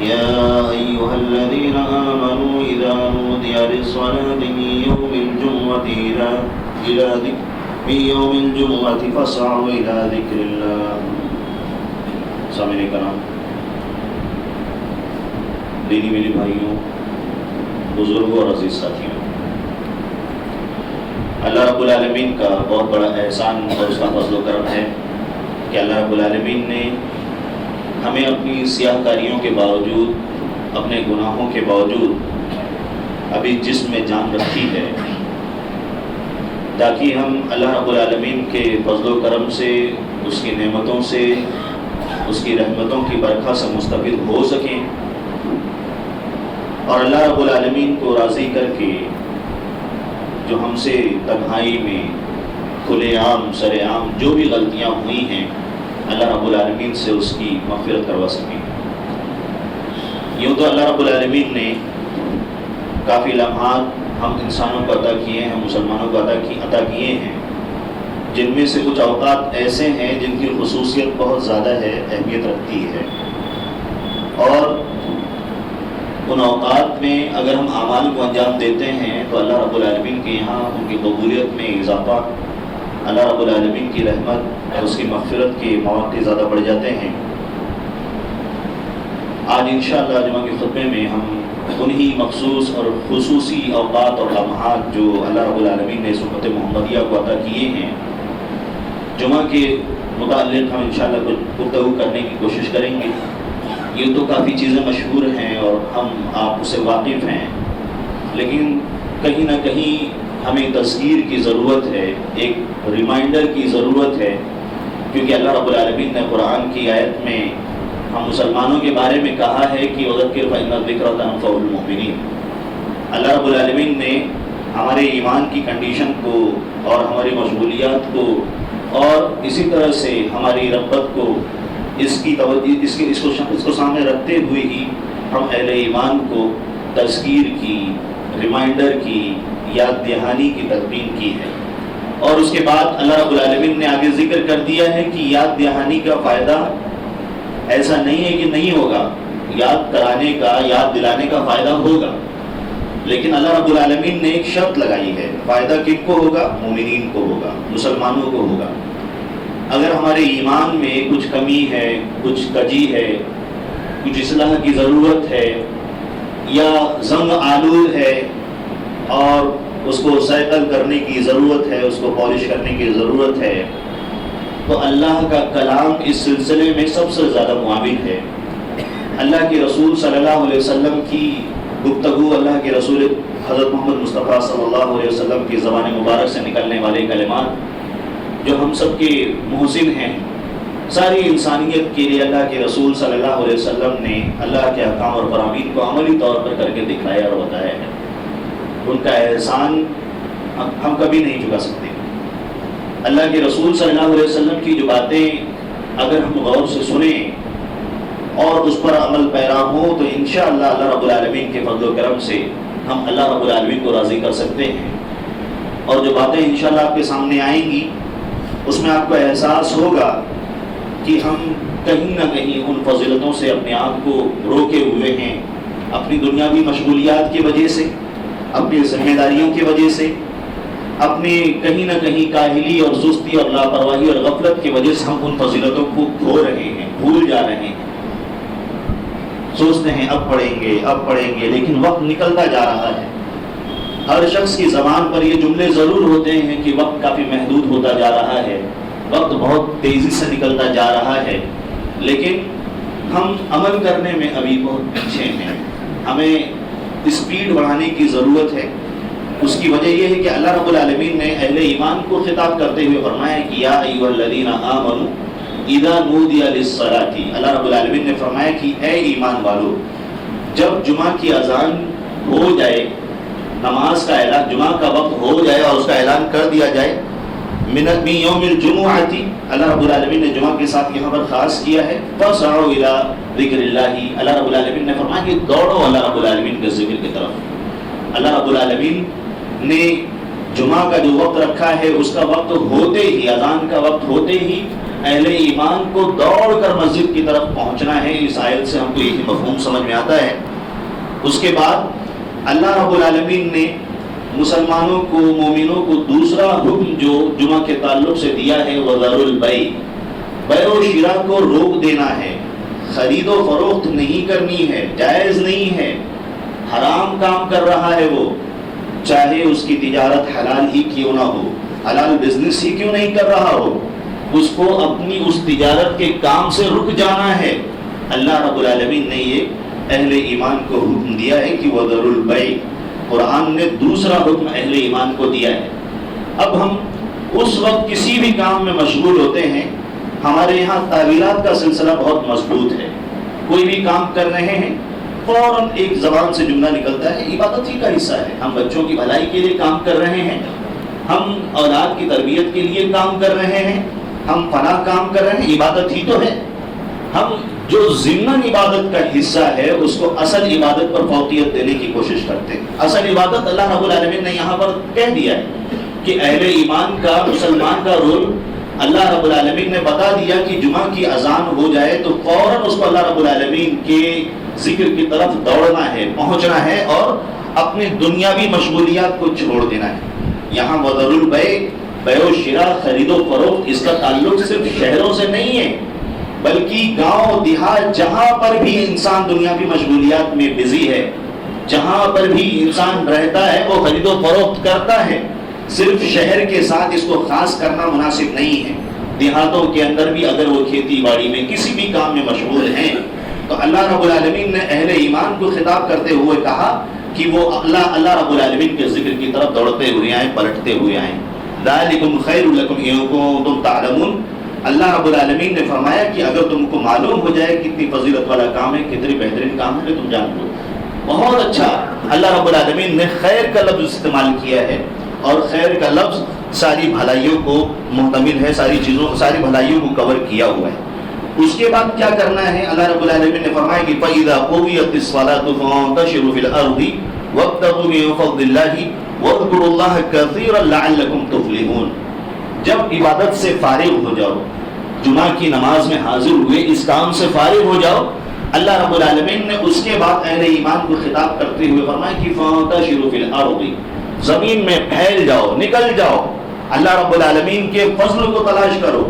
يا أيها الذين آمنوا إذا نودي للصلاة من يوم الجمعة فاسعوا إلى ذكر الله. سامعین کرام، دینی میری بھائیوں، بزرگوں اور عزیز ساتھیوں، اللہ رب العالمین کا بہت بڑا احسان اور اس کا فضل و کرم ہے کہ اللہ رب العالمین نے ہمیں اپنی سیاہ کاریوں کے باوجود، اپنے گناہوں کے باوجود ابھی جسم میں جان رکھی ہے، تاکہ ہم اللہ رب العالمین کے فضل و کرم سے، اس کی نعمتوں سے، اس کی رحمتوں کی برکھا سے مستفید ہو سکیں، اور اللہ رب العالمین کو راضی کر کے جو ہم سے تنہائی میں کھلے عام سر عام جو بھی غلطیاں ہوئی ہیں، اللہ رب العالمین سے اس کی مغفرت کروا سکیں۔ یوں تو اللہ رب العالمین نے کافی لمحات ہم انسانوں کو عطا کیے ہیں، مسلمانوں کو عطا کیے ہیں، جن میں سے کچھ اوقات ایسے ہیں جن کی خصوصیت بہت زیادہ ہے، اہمیت رکھتی ہے، اور ان اوقات میں اگر ہم اعمال کو انجام دیتے ہیں تو اللہ رب العالمین کے یہاں ان کی قبولیت میں اضافہ، اللہ رب العالمین کی رحمت اور اس کی مغفرت کے مواقع زیادہ بڑھ جاتے ہیں۔ آج انشاءاللہ جمعہ کے خطبے میں ہم انہی مخصوص اور خصوصی اوقات اور لمحات جو اللہ رب العالمین نے سنت محمدیہ کو عطا کیے ہیں، جمعہ کے متعلق ہم انشاءاللہ کچھ گفتگو کرنے کی کوشش کریں گے۔ یہ تو کافی چیزیں مشہور ہیں اور ہم آپ اس سے واقف ہیں، لیکن کہیں نہ کہیں ہمیں تذکیر کی ضرورت ہے، ایک ریمائنڈر کی ضرورت ہے، کیونکہ اللہ رب العالمین نے قرآن کی آیت میں ہم مسلمانوں کے بارے میں کہا ہے کہ وَذَكِّرْ فَإِنَّ الذِّكْرَ تَنفَعُ الْمُؤْمِنِينَ۔ اللہ رب العالمین نے ہمارے ایمان کی کنڈیشن کو اور ہماری مشغولیات کو اور اسی طرح سے ہماری رغبت کو اس کو سامنے رکھتے ہوئے ہی ہم اہل ایمان کو تذکیر کی، ریمائنڈر کی، یاد دہانی کی تلقین کی ہے۔ اور اس کے بعد اللہ رب العالمین نے آگے ذکر کر دیا ہے کہ یاد دہانی کا فائدہ ایسا نہیں ہے کہ نہیں ہوگا، یاد کرانے کا، یاد دلانے کا فائدہ ہوگا، لیکن اللہ رب العالمین نے ایک شرط لگائی ہے، فائدہ کن کو ہوگا؟ مومنین کو ہوگا، مسلمانوں کو ہوگا۔ اگر ہمارے ایمان میں کچھ کمی ہے، کچھ کجی ہے، کچھ اصلاح کی ضرورت ہے، یا زنگ آلود ہے اور اس کو سیٹل کرنے کی ضرورت ہے، اس کو پالش کرنے کی ضرورت ہے، تو اللہ کا کلام اس سلسلے میں سب سے زیادہ معاون ہے۔ اللہ کے رسول صلی اللہ علیہ وسلم کی گفتگو، اللہ کے رسول حضرت محمد مصطفیٰ صلی اللہ علیہ وسلم کی زبان مبارک سے نکلنے والے کلمات جو ہم سب کے محسن ہیں، ساری انسانیت کے لیے اللہ کے رسول صلی اللہ علیہ وسلم نے اللہ کے احکام اور فرامین کو عملی طور پر کر کے دکھایا اور بتایا ہے۔ ان کا احسان ہم کبھی نہیں چکا سکتے۔ اللہ کے رسول صلی اللہ علیہ وسلم کی جو باتیں اگر ہم غور سے سنیں اور اس پر عمل پیرا ہوں تو انشاءاللہ اللہ رب العالمین کے فضل و کرم سے ہم اللہ رب العالمین کو راضی کر سکتے ہیں۔ اور جو باتیں انشاءاللہ آپ کے سامنے آئیں گی اس میں آپ کو احساس ہوگا کہ ہم کہیں نہ کہیں ان فضیلتوں سے اپنے آپ کو روکے ہوئے ہیں، اپنی دنیاوی مشغولیات کی وجہ سے، اپنی ذمہ داریوں کی وجہ سے، اپنے کہیں نہ کہیں کاہلی اور سستی اور لاپرواہی اور غفلت کی وجہ سے ہم ان فضیلتوں کو کھو رہے ہیں، بھول جا رہے ہیں، سوچتے ہیں اب پڑھیں گے، لیکن وقت نکلتا جا رہا ہے۔ ہر شخص کی زبان پر یہ جملے ضرور ہوتے ہیں کہ وقت کافی محدود ہوتا جا رہا ہے، وقت بہت تیزی سے نکلتا جا رہا ہے، لیکن ہم عمل کرنے میں ابھی بہت پیچھے ہیں۔ ہمیں اسپیڈ بڑھانے کی ضرورت ہے۔ اس کی وجہ یہ ہے کہ اللہ رب العالمین نے اہل ایمان کو خطاب کرتے ہوئے فرمایا کہ یا ایھا الذین آمنوا اذا نودی للصلاۃ، اللہ رب العالمین نے فرمایا کہ اے ایمان والو، جب جمعہ کی اذان ہو جائے، نماز کا اعلان، جمعہ کا وقت ہو جائے اور اس کا اعلان کر دیا جائے، من یوم الجمعۃ، اللہ رب العالمین نے جمعہ کے ساتھ یہاں پر خاص کیا ہے، فاسعوا الی ذکر اللہ، اللہ رب العالمین نے فرمایا کہ دوڑو اللہ رب العالمین کے ذکر کی طرف۔ اللہ رب العالمین نے جمعہ کا جو وقت رکھا ہے اس کا وقت ہوتے ہی، اذان کا وقت ہوتے ہی اہل ایمان کو دوڑ کر مسجد کی طرف پہنچنا ہے. اس آیت سے ہم کو یہی مفہوم سمجھ میں آتا ہے. اس کے بعد اللہ رب العالمین نے مسلمانوں کو، مومنوں کو دوسرا حکم جو جمعہ کے تعلق سے دیا ہے وَذَرُوا الْبَيْعَ، بیع و شراء کو روک دینا ہے. خرید و فروخت نہیں کرنی ہے، جائز نہیں ہے، حرام کام کر رہا ہے وہ، چاہے اس کی تجارت حلال ہی کیوں نہ ہو، حلال بزنس ہی کیوں نہیں کر رہا ہو، اس کو اپنی اس تجارت کے کام سے رک جانا ہے. اللہ رب العالمین نے یہ اہل ایمان کو حکم دیا ہے کہ وَذَرُوا الْبَيْعَ. قرآن نے دوسرا حکم اہل ایمان کو دیا ہے. اب ہم اس وقت کسی بھی کام میں مشغول ہوتے ہیں، ہمارے یہاں تعویلات کا سلسلہ بہت مضبوط ہے. کوئی بھی کام کر رہے ہیں، فوراً ایک زبان سے جملہ نکلتا ہے عبادت ہی کا حصہ ہے. ہم بچوں کی بھلائی کے لیے کام کر رہے ہیں، ہم اولاد کی تربیت کے لیے کام کر رہے ہیں، ہم فلاں کام کر رہے ہیں، عبادت ہی تو ہے. ہم جو ضمن عبادت کا حصہ ہے اس کو اصل عبادت پر فوقیت دینے کی کوشش کرتے ہیں. اصل عبادت اللہ رب العالمین نے یہاں پر کہہ دیا ہے کہ اہل ایمان کا، مسلمان کا رول اللہ رب العالمین نے بتا دیا کہ جمعہ کی اذان ہو جائے تو فوراً اس کو اللہ رب العالمین کے ذکر کی طرف دوڑنا ہے، پہنچنا ہے اور اپنی دنیاوی مشغولیات کو چھوڑ دینا ہے. یہاں وَذَرُوا الْبَيْعَ، بیع و شراء، خرید و فروخت، اس کا تعلق صرف شہروں سے نہیں ہے بلکہ گاؤں دیہات جہاں پر بھی انسان دنیا کی مشغولیات میں بزی ہے، جہاں پر بھی انسان رہتا ہے وہ خرید و فروخت کرتا ہے. صرف شہر کے ساتھ اس کو خاص کرنا مناسب نہیں ہے. دیہاتوں کے اندر بھی اگر وہ کھیتی باڑی میں کسی بھی کام میں مشغول ہیں تو اللہ رب العالمین نے اہل ایمان کو خطاب کرتے ہوئے کہا کہ وہ اللہ رب العالمین کے ذکر کی طرف دوڑتے ہوئے آئیں، پلٹتے ہوئے آئیں. ذالکم خیر لکم ان کنتم تعلمون. اللہ رب العالمین نے فرمایا کہ اگر تم کو معلوم ہو جائے کتنی فضیلت والا کام ہے، کتنی بہترین کام ہے، تم جان لو. بہت اچھا. اللہ رب العالمین نے خیر کا لفظ استعمال کیا ہے اور خیر کا لفظ ساری بھلائیوں کو محتمل ہے، ساری بھلائیوں کو کور کیا ہوا ہے. اس کے بعد کیا کرنا ہے؟ اللہ رب العالمین نے فرمایا کہ فَإِذَا قُضِيَتِ الصَّلَاةُ فَانتَشِرُوا فِي الْأَرْضِ وَابْتَغُوا مِن فَضْلِ اللَّهِ وَاذْكُرُوا اللَّهَ كَثِيرًا لَعَلَّكُمْ تُفْلِحُونَ. جب عبادت سے فارغ ہو جاؤ، جمعہ کی نماز میں حاضر ہوئے، اس کام سے فارغ ہو جاؤ، اللہ رب العالمین نے اس کے بعد اہل ایمان کو خطاب کرتے ہوئے فرمایا کہ فَانتَشِرُوا فِي الْأَرْضِ، زمین میں پھیل جاؤ، نکل جاؤ، اللہ رب العالمین کے فضل کو تلاش کرو.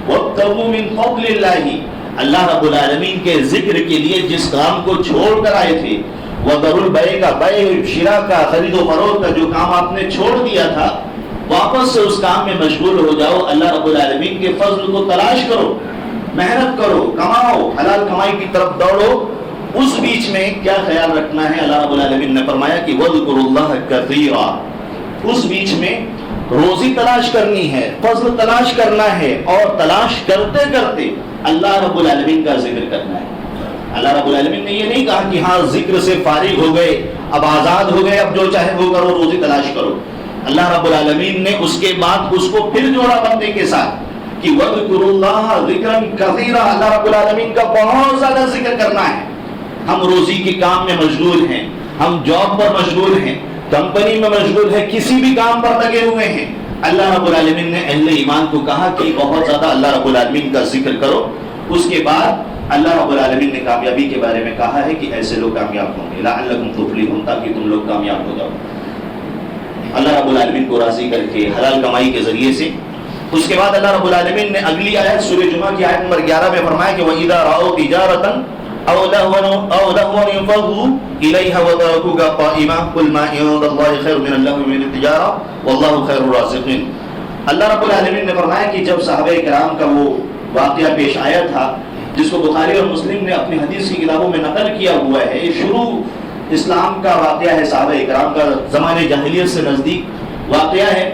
وَابْتَغُوا مِن فَضْلِ اللَّهِ، اللہ رب العالمین کے ذکر کے لیے جس کام کو چھوڑ کر آئے تھے، وَذَرُوا الْبَيْعَ کا، بیع شراء کا، خرید و فروخت کا جو کام آپ نے چھوڑ دیا تھا، واپس سے اس کام میں مشغول ہو جاؤ. اللہ رب العالمین کے فضل کو تلاش کرو، محنت کرو، کماؤ، حلال کمائی کی طرف دوڑو. اس بیچ میں کیا خیال رکھنا ہے؟ اللہ رب العالمین نے فرمایا کہ وَاذْكُرُوا اللَّهَ كَثِيرًا. اس بیچ میں روزی تلاش کرنی ہے، فضل تلاش کرنا ہے اور تلاش کرتے کرتے اللہ رب العالمین کا ذکر کرنا ہے. اللہ رب العالمین نے یہ نہیں کہا کہ ہاں ذکر سے فارغ ہو گئے، اب آزاد ہو گئے، اب جو چاہے وہ کرو، روزی تلاش کرو. اللہ رب العالمین نے اس کے بعد اس کو پھر جوڑا بندے کے ساتھ کہ وَاذْكُرُوا اللَّهَ ذِكْرًا كَثِيرًا. اللہ رب العالمین کا بہت زیادہ ذکر کرنا ہے. ہم روزی کے کام میں مشغول ہیں، ہم جاب پر مشغول ہیں، کمپنی میں مشغول ہے، کسی بھی کام پر لگے ہوئے ہیں. اللہ رب العالمین نے اہل ایمان کو کہا کہ بہت زیادہ اللہ رب العالمین کا ذکر کرو. اس کے بعد اللہ رب العالمین نے کامیابی کے بارے میں کہا ہے کہ ایسے لوگ کامیاب ہوں گے، لعلکم تفلحون، تاکہ تم لوگ کامیاب ہو جاؤ اللہ رب العالمین کو راضی کر کے حلال کمائی کے ذریعے سے. اس کے بعد اللہ رب العالمین نے اگلی آیت سورہ جمعہ کی آیت نمبر 11 میں فرمایا کہ وَإِذَا رَأَوْا تِجَارَةً أَوْ لَهْوًا انفَضُّوا إِلَيْهَا وَتَرَكُوكَ قَائِمًا قُلْ مَا عِندَ اللَّهِ خَيْرٌ مِنَ اللَّهْوِ وَمِنَ التِّجَارَةِ وَاللَّهُ خَيْرُ الرَّازِقِينَ. اللہ رب العالمین نے فرمایا کہ جب صحابہ کرام کا وہ واقعہ پیش آیا تھا جس کو بخاری اور مسلم نے اپنی حدیث کی کتابوں میں نقل کیا ہوا ہے، شروع اسلام کا واقعہ ہے، صحابہ کرام کا زمانے جاہلیت سے نزدیک واقعہ ہے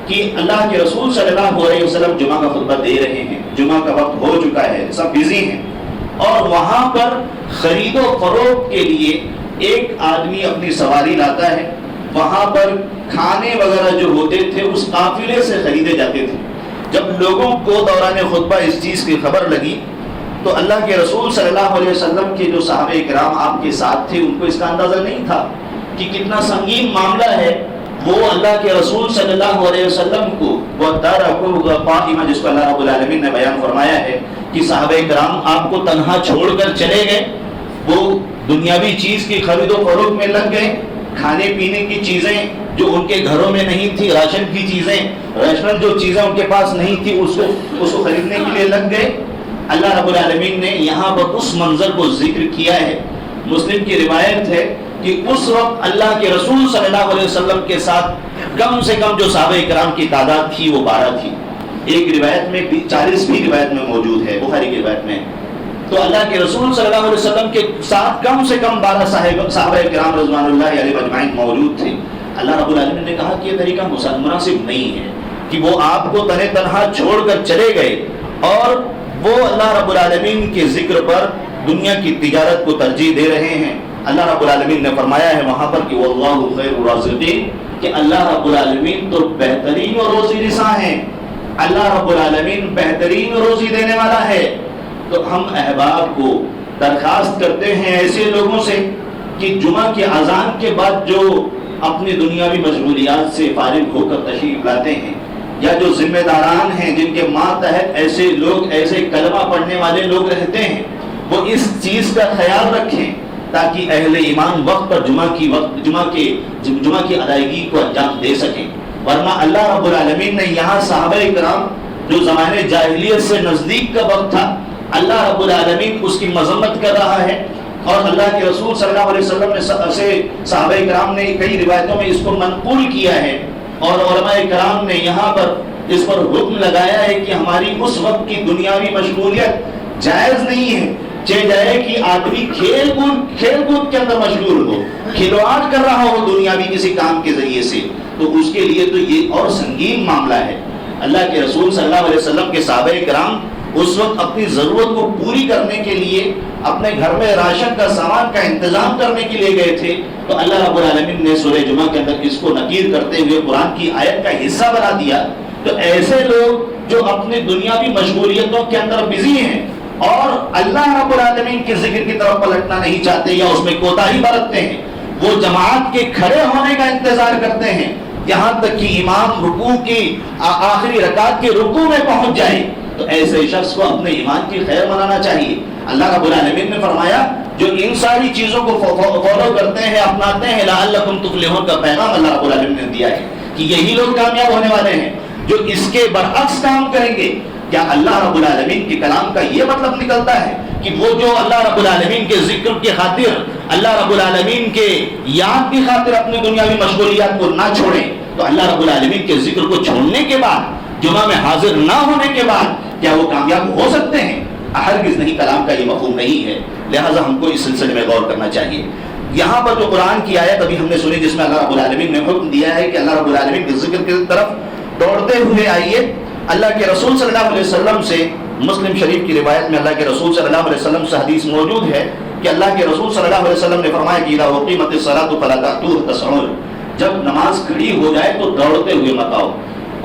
کہ اللہ کے رسول صلی اللہ علیہ وسلم جمعہ کا خطبہ دے رہے ہیں، جمعہ کا وقت ہو چکا ہے، سب بزی ہیں، اور وہاں پر خرید و فروخت کے لیے ایک آدمی اپنی سواری لاتا ہے. وہاں پر کھانے وغیرہ جو ہوتے تھے اس قافلے سے خریدے جاتے تھے. جب لوگوں کو دوران خطبہ اس چیز کی خبر لگی تو اللہ کے رسول صلی اللہ علیہ وسلم کے جو صحابہ کرام آپ کے ساتھ تھے ان کو اس کا اندازہ نہیں تھا کہ کتنا سنگین معاملہ ہے. وہ اللہ کے رسول صلی اللہ علیہ وسلم کو وَتَرَكُوهُ قَائِمًا، جس کو اللہ رب العالمین نے بیان فرمایا ہے کہ صحابہ کرام آپ کو تنہا چھوڑ کر چلے گئے، وہ دنیاوی چیز کی خرید و فروخت میں لگ گئے، کھانے پینے کی چیزیں جو ان کے گھروں میں نہیں تھی، راشن کی چیزیں، ریشنل جو چیزیں ان کے پاس نہیں تھی اس کو خریدنے کے لیے لگ گئے۔ اللہ رب العالمین نے یہاں پر اس منظر کو ذکر کیا ہے۔ مسلم کی روایت ہے کہ اس وقت اللہ کے رسول صلی اللہ علیہ وسلم کے ساتھ کم سے کم جو صحابہ کرام کی تعداد تھی وہ 12 تھی، ایک روایت میں 40 بھی روایت میں موجود ہے، بخاری کی روایت میں۔ تو اللہ کے رسول صلی اللہ علیہ وسلم کے ساتھ کم سے کم 12 صحابہ کرام رضوان اللہ علیہ اجمعین موجود تھے۔ اللہ رب العالمین نے کہا کہ یہ طریقہ مناسب نہیں ہے کہ وہ آپ کو تنہا چھوڑ کر چلے گئے اور وہ اللہ رب العالمین کے ذکر پر دنیا کی تجارت کو ترجیح دے رہے ہیں۔ اللہ رب العالمین نے فرمایا ہے وہاں پر کہ واللہ خیر الرازقین، کہ اللہ رب العالمین تو بہترین اور روزی رساں ہیں، اللہ رب العالمین بہترین روزی دینے والا ہے۔ تو ہم احباب کو درخواست کرتے ہیں ایسے لوگوں سے کہ جمعہ کی اذان کے بعد جو اپنی دنیاوی مشغولیات سے فارغ ہو کر تشریف لاتے ہیں، یا جو ذمہ داران ہیں جن کے ماتحت ایسے لوگ، ایسے کلمہ پڑھنے والے لوگ رہتے ہیں، وہ اس چیز کا خیال رکھیں تاکہ اہل ایمان وقت پر جمعہ کی ادائیگی کو انجام دے سکیں۔ ورنہ اللہ رب العالمین نے یہاں صحابہ کرام جو زمانے جاہلیت سے نزدیک کا وقت تھا، اللہ رب العالمین اس کی مذمت کر رہا ہے، اور اللہ کے رسول صلی اللہ علیہ وسلم نے صحابہ کرام نے کئی روایتوں میں اس کو منقول کیا ہے، اور علماء کرام نے یہاں پر اس پر حکم لگایا ہے کہ ہماری اس وقت کی دنیاوی مشغولیت جائز نہیں ہے، چاہے جائے کہ آدمی کھیل کود کے اندر مشغول ہو، کھلواڑ کر رہا ہو دنیاوی کسی کام کے ذریعے سے، تو اس کے لیے تو یہ اور سنگین معاملہ ہے۔ اللہ کے رسول صلی اللہ علیہ وسلم کے صحابہ کرام اس وقت اپنی ضرورت کو پوری کرنے کے لیے اپنے گھر میں راشن کا سامان کا انتظام کرنے کے لیے گئے تھے، تو اللہ رب العالمین نے سورہ جمعہ کے اندر اس کو نکیر کرتے ہوئے قرآن کی آیت کا حصہ بنا دیا۔ تو ایسے لوگ جو اپنی دنیاوی مشغولیتوں کے اندر بزی ہیں اور اللہ رب العالمین کے ذکر کی طرف پلٹنا نہیں چاہتے یا اس میں کوتاہی برتتے ہیں، وہ جماعت کے کھڑے ہونے کا انتظار کرتے ہیں یہاں تک کہ امام رکوع کی آخری رکعت کے رکوع میں پہنچ جائے، تو ایسے شخص کو اپنے ایمان کی خیر منانا چاہیے۔ اللہ رب العالمین نے فرمایا جو ان ساری چیزوں کو فالو کرتے ہیں، اپناتے ہیں، لعلکم تفلحون کا پیغام اللہ رب العالمین نے دیا ہے کہ یہی لوگ کامیاب ہونے والے ہیں جو اس کے برعکس کام کریں گے۔ کیا اللہ رب العالمین کے کلام کا یہ مطلب نکلتا ہے کہ وہ جو اللہ رب العالمین کے ذکر کی خاطر، اللہ رب العالمین کے یاد کی خاطر اپنی دنیاوی مشغولیات کو نہ چھوڑیں، تو اللہ رب العالمین کے ذکر کو چھوڑنے کے بعد، جمعہ میں حاضر نہ ہونے کے بعد کیا وہ کامیاب ہو سکتے ہیں؟ ہرگز نہیں، کلام کا یہ مفہوم نہیں ہے۔ لہٰذا ہم کو اس سلسلے میں غور کرنا چاہیے۔ یہاں پر جو قرآن کی آیت ابھی ہم نے سنی جس میں اللہ رب العالمین نے حکم دیا ہے کہ اللہ رب العالمین کے ذکر کی طرف دوڑتے ہوئے آئیے، اللہ کے رسول صلی اللہ علیہ وسلم سے مسلم شریف کی روایت میں اللہ کے رسول صلی اللہ علیہ وسلم سے حدیث موجود ہے کہ اللہ کے رسول صلی اللہ علیہ وسلم نے فرمایا کہ اذا اقیمت الصلاۃ فلا تأتوها تسعون، جب نماز کھڑی ہو جائے تو دوڑتے ہوئے مت آؤ۔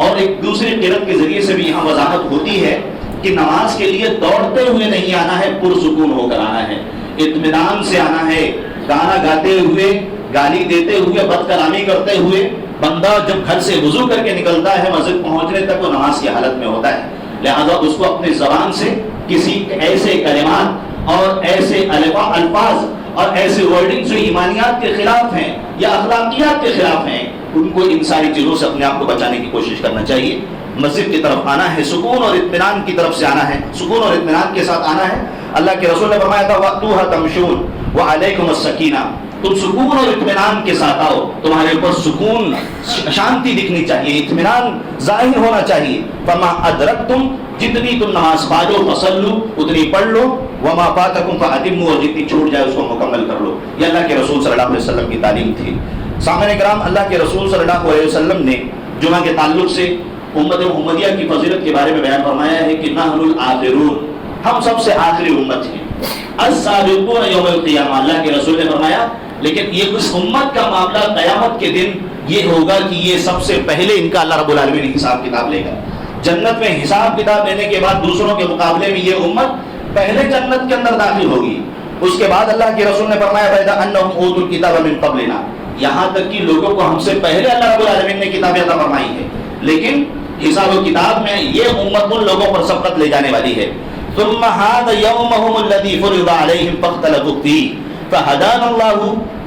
اور ایک دوسری قرأت کے ذریعے سے بھی یہاں وضاحت ہوتی ہے کہ نماز کے لیے دوڑتے ہوئے نہیں آنا ہے، پرسکون ہو کر آنا ہے، اطمینان سے آنا ہے۔ گانا گاتے ہوئے، گالی دیتے ہوئے، بد کلامی کرتے ہوئے بندہ جب گھر سے وضو کر کے نکلتا ہے مسجد پہنچنے تک وہ نماز کی حالت میں ہوتا ہے، لہذا اس کو اپنی زبان سے کسی ایسے کلمات اور ایسے الفاظ اور ایسے ورڈنگ جو ایمانیات کے خلاف ہیں یا اخلاقیات کے خلاف ہیں، ان کو ان ساری چیزوں سے اپنے آپ کو بچانے کی کوشش کرنا چاہیے۔ مسجد کی طرف آنا ہے، سکون اور اطمینان کی طرف سے آنا ہے، سکون اور اطمینان کے ساتھ آنا ہے۔ اللہ کے رسول نے فرمایا تھا وَأْتُوهَا تَمْشُونَ وَعَلَيْكُمُ السَّكِينَةُ، تم سکون اور اطمینان کے ساتھ آؤ، تمہارے اوپر سکون، شانتی دکھنی چاہیے، اطمینان ظاہر ہونا چاہیے۔ فَمَا أَدْرَكْتُمْ، جتنی تم نماز پاجو فصلو، اتنی پڑھ لو، وَمَا فَاتَكُمْ فَأَتِمُّوا، اور جتنی چھوٹ جائے اس کو مکمل کر لو۔ یہ اللہ کے رسول صلی اللہ علیہ وسلم کی تعلیم تھی۔ سامعین کرام، اللہ کے رسول صلی اللہ علیہ وسلم نے جمعہ کے تعلق سے امت محمدیہ کی فضیلت کے بارے میں بیان فرمایا ہے کہ نحن الآخرون، ہم سب سے آخری امت ہیں، السابقون یوم القیامہ، اللہ کے رسول نے فرمایا لیکن یہ اس امت کا معاملہ قیامت کے دن یہ ہوگا کہ یہ سب سے پہلے ان کا اللہ رب العالمین حساب کتاب لے گا۔ جنت میں حساب کتاب لینے کے بعد دوسروں کے مقابلے میں یہ امت پہلے جنت کے اندر داخل ہوگی۔ اس کے بعد اللہ کے رسول نے فرمایا فَإِذَا أَنَّهُمْ أُوتُوا الْكِتَابَ مِنْ قَبْلِنَا، یہاں تک کہ لوگوں کو ہم سے پہلے اللہ رب العالمین نے کتاب عطا فرمائی ہے، لیکن حساب و کتاب میں یہ امت ان لوگوں پر سبقت لے جانے والی ہے۔ ثم هذا يومهم الذي فرض عليهم فاختلفوا فيه فهدانا الله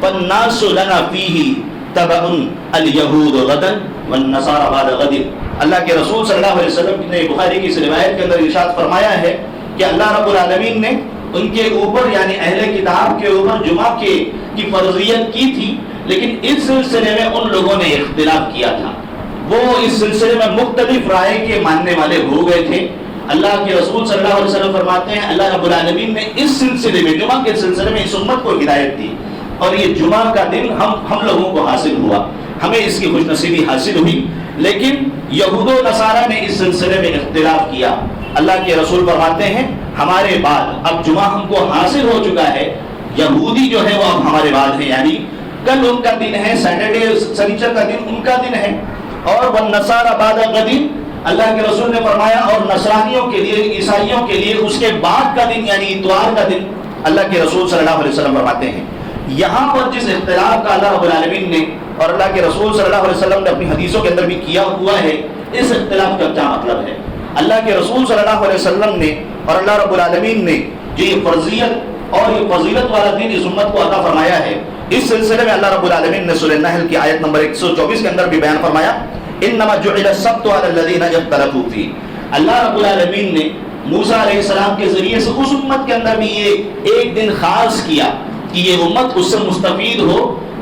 فالناس لنا فيه تبع اليهود غدا والنصارى بعد غد۔ اللہ کے رسول صلی اللہ علیہ وسلم نے بخاری کی اس روایت کے اندر ارشاد فرمایا ہے کہ اللہ رب العالمین نے ان کے اوپر یعنی اہل کتاب کے اوپر جمعہ کی فرضیت کی تھی، لیکن اس سلسلے میں ان لوگوں نے اختلاف کیا تھا، وہ اس سلسلے میں مختلف رائے کے ماننے والے ہو گئے تھے۔ اللہ کے رسول صلی اللہ علیہ وسلم فرماتے ہیں اللہ رب العالمین نے اس سلسلے میں جمعہ کے سلسلے میں اس امت کو ہدایت دی، اور یہ جمعہ کا دن ہم لوگوں کو حاصل ہوا، ہمیں اس کی خوش نصیبی حاصل ہوئی، لیکن یہود و نصارہ نے اس سلسلے میں اختلاف کیا۔ اللہ کے رسول فرماتے ہیں ہمارے بعد اب جمعہ ہم کو حاصل ہو چکا ہے، یہودی جو ہے وہ اب ہمارے بعد ہے، یعنی کل ان کا دن ہے، سیٹرڈے سنیچر کا دن ان کا دن ہے، اور والنصارى بعد غد، اللہ کے رسول نے فرمایا اور نصرانیوں کے لیے، عیسائیوں کے لیے اس کے بعد کا دن یعنی اتوار کا دن، اللہ کے رسول صلی اللہ علیہ وسلم فرماتے ہیں۔ یہاں پر جس اختلاف کا اللہ رب العالمین نے اور اللہ کے رسول صلی اللہ علیہ وسلم نے اپنی حدیثوں کے اندر بھی کیا ہوا ہے، اس اختلاف کا کیا مطلب ہے؟ اللہ کے رسول صلی اللہ علیہ وسلم نے اور اللہ رب العالمین نے جو یہ فرضیت اور یہ فضیلت والا دن اس امت کو عطا فرمایا ہے، اس سلسلے میں اللہ رب العالمین نے سورہ النحل کی آیت نمبر 124 کے اندر بھی بیان فرمایا انما جعل السبت على الذين اختلفوا فيه۔ اللہ رب العالمین نے موسیٰ علیہ السلام کے ذریعے سے اس امت کے اندر بھی یہ ایک دن خاص کیا کہ یہ امت اس سے مستفید ہو،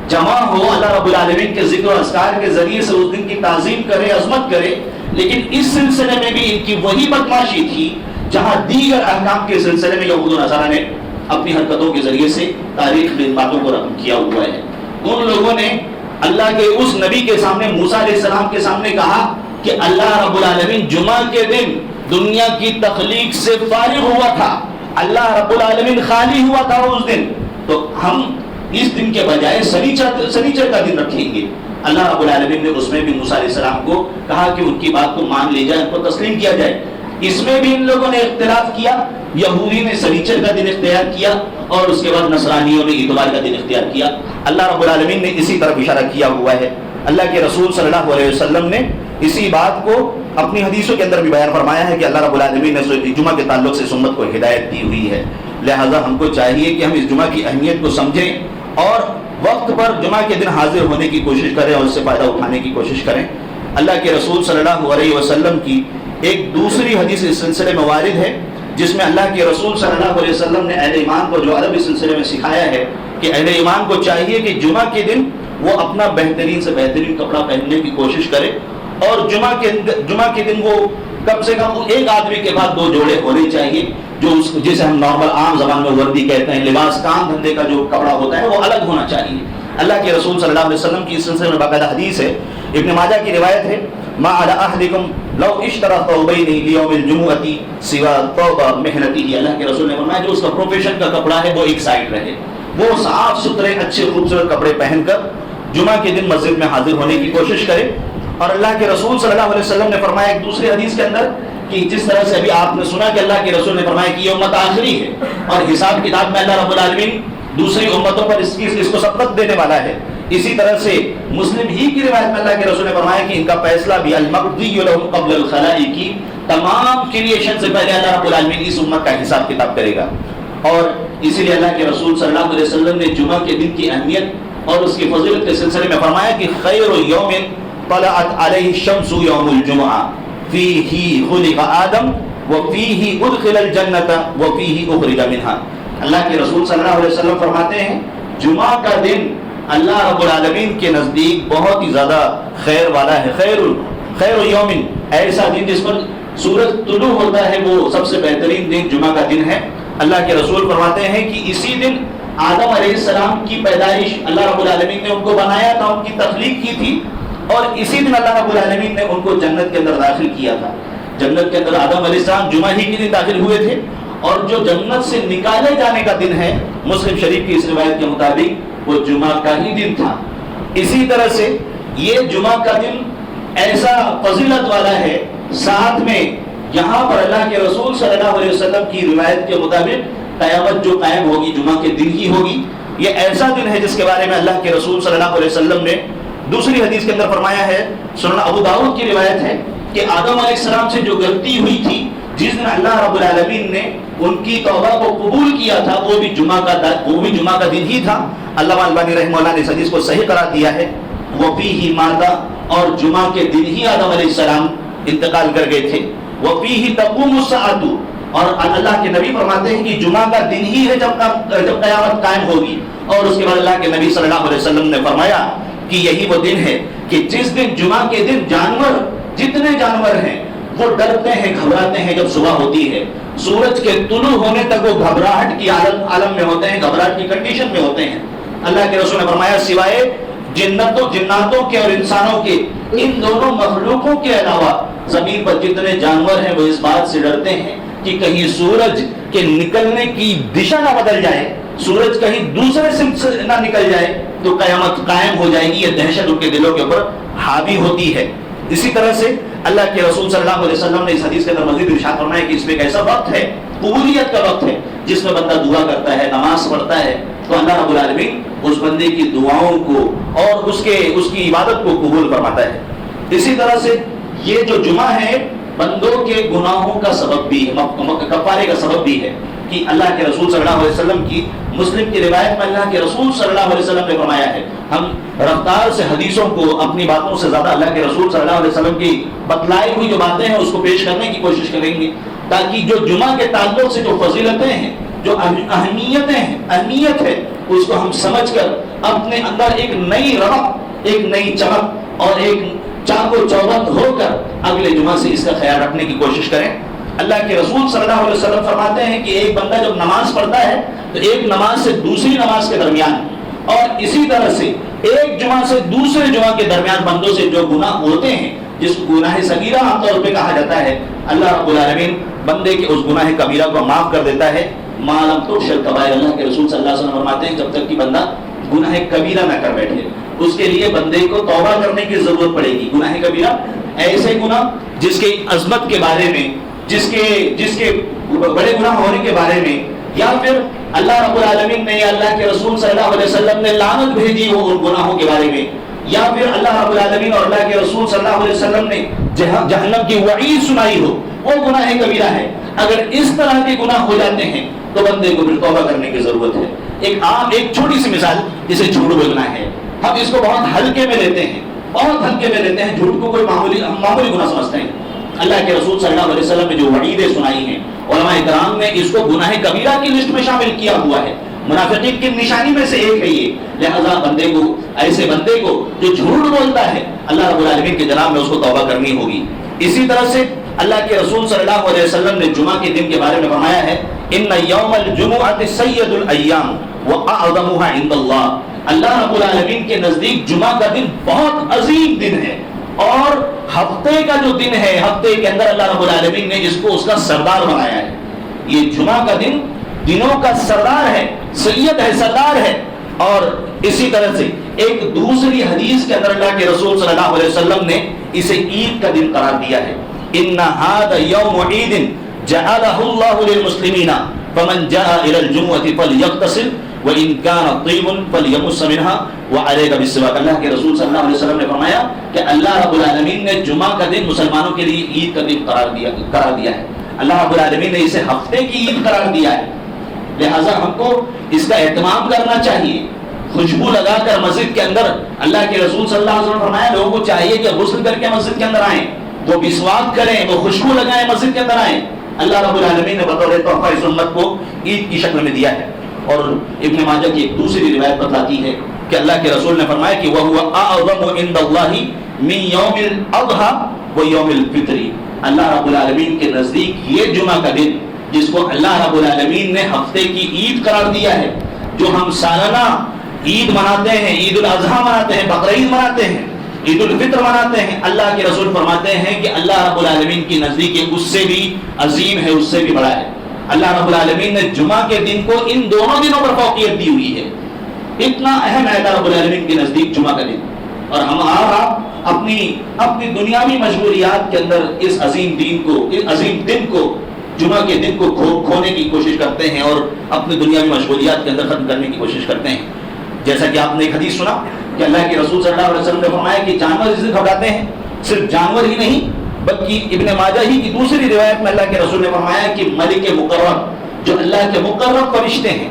جمع ہو، اللہ رب العالمین کے ذکر و اذکار کے ذریعے سے اس دن کی تعظیم کرے، عظمت کرے۔ لیکن اس سلسلے میں بھی ان کی وہی بدماشی تھی جہاں دیگر احکام کے سلسلے میں یہود و نصارہ نے اپنی حرکتوں کے ذریعے سے تاریخ میں ان باتوں کو رقم کیا ہوا ہے۔ ان لوگوں نے اللہ کے اس نبی کے سامنے، موسیٰ علیہ السلام کے سامنے کہا کہ اللہ رب العالمین جمعہ کے دن دنیا کی تخلیق سے فارغ ہوا تھا، اللہ رب العالمین خالی ہوا تھا اس دن، تو ہم اس دن کے بجائے سنیچر کا دن رکھیں گے۔ اللہ رب العالمین نے اس میں بھی موسیٰ علیہ السلام کو کہا کہ ان کی بات کو مان لی جائے، ان کو تسلیم کیا جائے۔ اس میں بھی ان لوگوں نے اختلاف کیا، یہودی نے سنیچر کا دن اختیار کیا اور اس کے بعد نصرانیوں نے اتوار کا دن اختیار کیا۔ اللہ رب العالمین نے اسی طرف اشارہ کیا ہوا ہے۔ اللہ کے رسول صلی اللہ علیہ وسلم نے اسی بات کو اپنی حدیثوں کے اندر بھی بیان فرمایا ہے کہ اللہ رب العالمین نے جمعہ کے تعلق سے سنت کو ہدایت دی ہوئی ہے، لہذا ہم کو چاہیے کہ ہم اس جمعہ کی اہمیت کو سمجھیں اور وقت پر جمعہ کے دن حاضر ہونے کی کوشش کریں اور اس سے فائدہ اٹھانے کی کوشش کریں۔ اللہ کے رسول صلی اللہ علیہ وسلم کی ایک دوسری حدیث اس سلسلے میں وارد ہے جس میں اللہ کے رسول صلی اللہ علیہ وسلم نے اہل ایمان کو جو ادب اس سلسلے میں سکھایا ہے کہ اہل ایمان کو چاہیے کہ جمعہ کے دن وہ اپنا بہترین سے بہترین کپڑا پہننے کی کوشش کرے، اور جمعہ کے دن وہ کم سے کم ایک آدمی کے بعد 2 جوڑے ہونے چاہیے، جو جسے ہم نارمل عام زبان میں وردی کہتے ہیں، لباس کام دھندے کا جو کپڑا ہوتا ہے وہ الگ ہونا چاہیے۔ اللہ کے رسول صلی اللہ علیہ وسلم کی اس سلسلے میں باقاعدہ حدیث ہے، ابن ماجہ کی روایت ہے ما علی احدکم لو اشترى ثوبین لیوم الجمعۃ سوا ثوب محنته۔ اللہ کے رسول نے فرمایا جو اس کا پروفیشن کا کپڑا ہے وہ ایک سائڈ رہے، وہ صاف ستھرے اچھے خوبصورت کپڑے پہن کر جمعہ کے دن مسجد میں حاضر ہونے کی کوشش کرے۔ اور اللہ کے رسول صلی اللہ علیہ وسلم نے فرمایا ایک دوسری حدیث کے اندر کہ جس طرح سے ابھی آپ نے سنا کہ اللہ کے رسول نے فرمایا کہ یہ امت آخری ہے اور حساب کتاب میں اللہ رب العالمین دوسری امتوں پر اس کو سبقت دینے والا ہے، اسی طرح سے مسلم ہی کی روایت میں اللہ کے رسول نے فرمایا کہ ان کا فیصلہ بھی المقضی لهم قبل الخلائق کی تمام کریشن سے پہلے اللہ رب العالمین اس امت کا حساب کتاب کرے گا۔ اور اسی لیے اللہ کے رسول صلی اللہ علیہ وسلم نے جمعہ کے دن کی اہمیت اور اس کی فضیلت کے سلسلے میں فرمایا کہ خیر یوم طلعت علیہ الشمس یوم الجمعہ فیہ خلق آدم وفیہ ادخل الجنۃ وفیہ اخرج منہا۔ اللہ کے رسول صلی اللہ علیہ وسلم فرماتے ہیں جمعہ کا دن اللہ رب العالمین کے نزدیک بہت ہی زیادہ خیر والا ہے، خیر یوم، ایسا دن جس پر سورج طلوع ہوتا ہے وہ سب سے بہترین دن جمعہ کا دن ہے۔ اللہ کے رسول فرماتے ہیں کہ اسی دن آدم علیہ السلام کی پیدائش اللہ رب العالمین نے ان کو بنایا تھا، ان کی تخلیق کی تھی، اور اسی دن اللہ رب العالمین نے ان کو جنت کے اندر داخل کیا تھا۔ جنت کے اندر آدم علیہ السلام جمعہ ہی کے دن داخل ہوئے تھے، اور جو جنت سے نکالے جانے کا دن ہے مسلم شریف کی اس روایت کے مطابق وہ جمعہ کا ہی دن تھا۔ اسی طرح سے یہ جمعہ کا دن ایسا فضیلت والا ہے، ساتھ میں یہاں پر اللہ کے رسول صلی اللہ علیہ وسلم کی روایت کے مطابق قیامت جو قائم ہوگی جمعہ کے دن ہی ہوگی، یہ ایسا دن ہے جس کے بارے میں اللہ کے رسول صلی اللہ علیہ وسلم نے دوسری حدیث کے اندر فرمایا ہے، سنن ابو داؤد کی روایت ہے کہ آدم علیہ السلام سے جو غلطی ہوئی تھی، جس دن اللہ رب العالمین نے ان کی توبہ کو قبول کیا تھا، وہ بھی جمعہ کا دن ہی تھا۔ علامہ البانی رحمہ اللہ نے اس حدیث کو صحیح قرار دیا ہے۔ وفیہ ماتا، اور جمعہ کے دن ہی آدم علیہ السلام انتقال کر گئے تھے۔ وفیہ تقوم الساعۃ، اور اللہ کے نبی فرماتے ہیں کہ جمعہ کا دن ہی ہے جب قیامت قائم ہوگی۔ اور اس کے بعد اللہ کے نبی صلی اللہ علیہ وسلم نے فرمایا کہ یہی وہ دن ہے کہ جس دن جمعہ کے دن جتنے جانور ہیں وہ ڈرتے ہیں، گھبراتے ہیں جب صبح ہوتی ہے۔ سورج کے طلوع ہونے تک وہ گھبراہٹ کی عالم میں ہوتے ہیں، گھبراہٹ کی کنڈیشن میں ہوتے ہیں۔ اللہ کے رسول نے فرمایا سوائے جناتوں کے اور انسانوں کے، ان دونوں مخلوقوں کے علاوہ زمین پر جتنے جانور ہیں وہ اس بات سے ڈرتے ہیں کہ کہیں سورج کے نکلنے کی دشا نہ بدل جائے، سورج کہیں دوسرے سمت سے نہ نکل جائے تو قیامت قائم ہو جائے گی۔ یہ دہشت ان کے دلوں کے اوپر حاوی ہوتی ہے۔ اسی طرح سے اللہ کے رسول صلی اللہ علیہ وسلم نے اس حدیث کے اندر مزید ارشاد فرمایا کہ اس میں ایک ایسا وقت ہے، قبولیت کا وقت ہے، جس میں بندہ دعا کرتا ہے، نماز پڑھتا ہے، تو اللہ رب العالمین اس بندے کی دعاؤں کو اور اس کی عبادت کو قبول فرماتا ہے۔ اسی طرح سے یہ جو جمعہ ہے بندوں کے گناہوں کا سبب بھی ہے، کفارے کا سبب بھی ہے، کہ اللہ کے رسول صلی اللہ علیہ وسلم کی مسلم کی روایت میں اللہ کے رسول صلی اللہ علیہ وسلم نے فرمایا ہے، ہم رفتار سے حدیثوں کو اپنی باتوں سے زیادہ اللہ کے رسول صلی اللہ علیہ وسلم کی بتلائی ہوئی جو باتیں ہیں اس کو پیش کرنے کی کوشش کریں گے، تاکہ جو جمعہ کے تعلق سے جو فضیلتیں ہیں، جو اہمیت ہے، اس کو ہم سمجھ کر اپنے اندر ایک نئی رونق، ایک نئی چمک اور ایک چاق و چوبند ہو کر اگلے جمعہ سے اس کا خیال رکھنے کی کوشش کریں۔ اللہ کے رسول صلی اللہ علیہ وسلم فرماتے ہیں کہ ایک بندہ جب نماز پڑھتا ہے تو ایک نماز سے دوسری نماز کے درمیان، اور اسی طرح سے ایک جمعہ سے دوسرے جمعہ کے درمیان بندوں سے جو گناہ ہوتے ہیں، جس کو گناہ صغیرہ عام طور پہ کہا جاتا ہے، اللہ رب العالمین بندے کے اس گناہ کبیرہ کو معاف کر دیتا ہے۔ ما لم تغش الکبائر، اللہ کے رسول صلی اللہ علیہ وسلم فرماتے ہیں جب تک کہ بندہ گناہ کبیرہ نہ کر بیٹھے، اس کے لیے بندے کو توبہ کرنے کی ضرورت پڑے گی۔ گناہ کبیرہ ایسے گناہ جس کے عظمت کے بارے میں، جس کے بڑے گناہ ہونے کے بارے میں، یا پھر اللہ رب العالمین نے یا اللہ کے رسول صلی اللہ علیہ وسلم نے لعنت بھیجی ہو ان گناہوں کے بارے میں، یا پھر اللہ رب العالمین اور اللہ کے رسول صلی اللہ علیہ وسلم نے جہنم کی وعید سنائی ہو، وہ گناہ کبیرہ ہے۔ اگر اس طرح کے گناہ ہو جاتے ہیں تو بندے کو پھر توبہ کرنے کی ضرورت ہے۔ ایک چھوٹی سی مثال، جسے جھوٹ بولنا ہے، ہم اس کو بہت ہلکے میں لیتے ہیں، جھوٹ کو کوئی معمولی گناہ سمجھتے ہیں۔ اللہ کے رسول صلی اللہ علیہ وسلم نے جو وعیدیں سنائی ہیں، علماء کرام نے اس کو گناہ کبیرہ کی لسٹ میں شامل کیا ہوا ہے، منافقین کی نشانی میں سے ایک ہے یہ۔ لہذا ایسے بندے کو جو جھوٹ بولتا ہے، اللہ رب العالمین کے جناب میں اس کو توبہ کرنی ہوگی۔ اسی طرح سے اللہ کے رسول صلی اللہ علیہ وسلم نے جمعہ کے دن کے بارے میں فرمایا ہے، ان یوم الجمعۃ سید الایام واعظمها عند اللہ، اللہ رب العالمین کے نزدیک جمعہ کا دن بہت عظیم دن ہے، اور ہفتے کا جو دن ہے، ہفتے کے اندر اللہ رب العالمین نے اس کو اس کا سردار بنایا ہے۔ یہ جمعہ کا دن دنوں کا سردار ہے، سید ہے، سردار ہے۔ اور اسی طرح سے ایک دوسری حدیث کے اندر اللہ کے رسول صلی اللہ علیہ وسلم نے اسے عید کا دن قرار دیا ہے، ان هذا یوم عید جعلہ اللہ للمسلمین فمن جاء الى الجمعۃ فلیغتسل وَإِن كَانَ طِيبٌ فَلْيَمُسَّ مِنْهَا وَعَلَيْكَ بِالسِّوَاكِ۔ اللہ کے رسول صلی اللہ علیہ وسلم نے فرمایا کہ اللہ رب العالمین نے جمعہ کا دن مسلمانوں کے لیے عید کا دن قرار دیا ہے۔ اللہ رب العالمین نے اسے ہفتے کی عید قرار دیا ہے، لہٰذا ہم کو اس کا اہتمام کرنا چاہیے۔ خوشبو لگا کر مسجد کے اندر، اللہ کے رسول صلی اللہ علیہ وسلم نے فرمایا لوگوں کو چاہیے کہ غسل کر کے مسجد کے اندر آئیں، وہ مسواک کریں، وہ خوشبو لگائیں، مسجد کے اندر آئیں۔ اللہ رب العالمین نے بطور تحفہ اس امت کو عید کی شکل میں دیا ہے۔ اور ابن ماجہ کی ایک دوسری روایت بتلاتی ہے کہ اللہ کے رسول نے فرمایا کہ وَهُوَ أَعْظَمُ عِنْدَ اللَّهِ مِنْ يَوْمِ الْأَضْحَى وَيَوْمِ الْفِطْرِ۔ اللہ رب العالمین کے نزدیک یہ جمعہ کا دن، جس کو اللہ رب العالمین نے ہفتے کی عید قرار دیا ہے، جو ہم سالانہ عید مناتے ہیں، عید الاضحیٰ مناتے ہیں، بقرعید مناتے ہیں، عید الفطر مناتے ہیں، اللہ کے رسول فرماتے ہیں کہ اللہ رب العالمین کی نزدیک اس سے بھی عظیم ہے، اس سے بھی بڑا ہے۔ اللہ رب العالمین نے جمعہ کے دن کو ان دونوں دنوں پر فوقیت دی ہوئی ہے، اتنا اہم ہے اللہ رب العالمین کے نزدیک جمعہ کا دن۔ اور ہم آپ اپنی دنیاوی مشغولیات کے اندر اس عظیم دن کو جمعہ کے دن کو کھونے کی کوشش کرتے ہیں اور اپنی دنیاوی مشغولیات کے اندر ختم کرنے کی کوشش کرتے ہیں. جیسا کہ آپ نے ایک حدیث سنا کہ اللہ کے رسول صلی اللہ علیہ وسلم نے فرمایا کہ جانور اس دن گھبراتے ہیں. صرف جانور ہی نہیں بلکہ ابن ماجہ ہی کی دوسری روایت میں اللہ کے رسول نے فرمایا کہ ملک مقرب جو اللہ کے مقرب فرشتے ہیں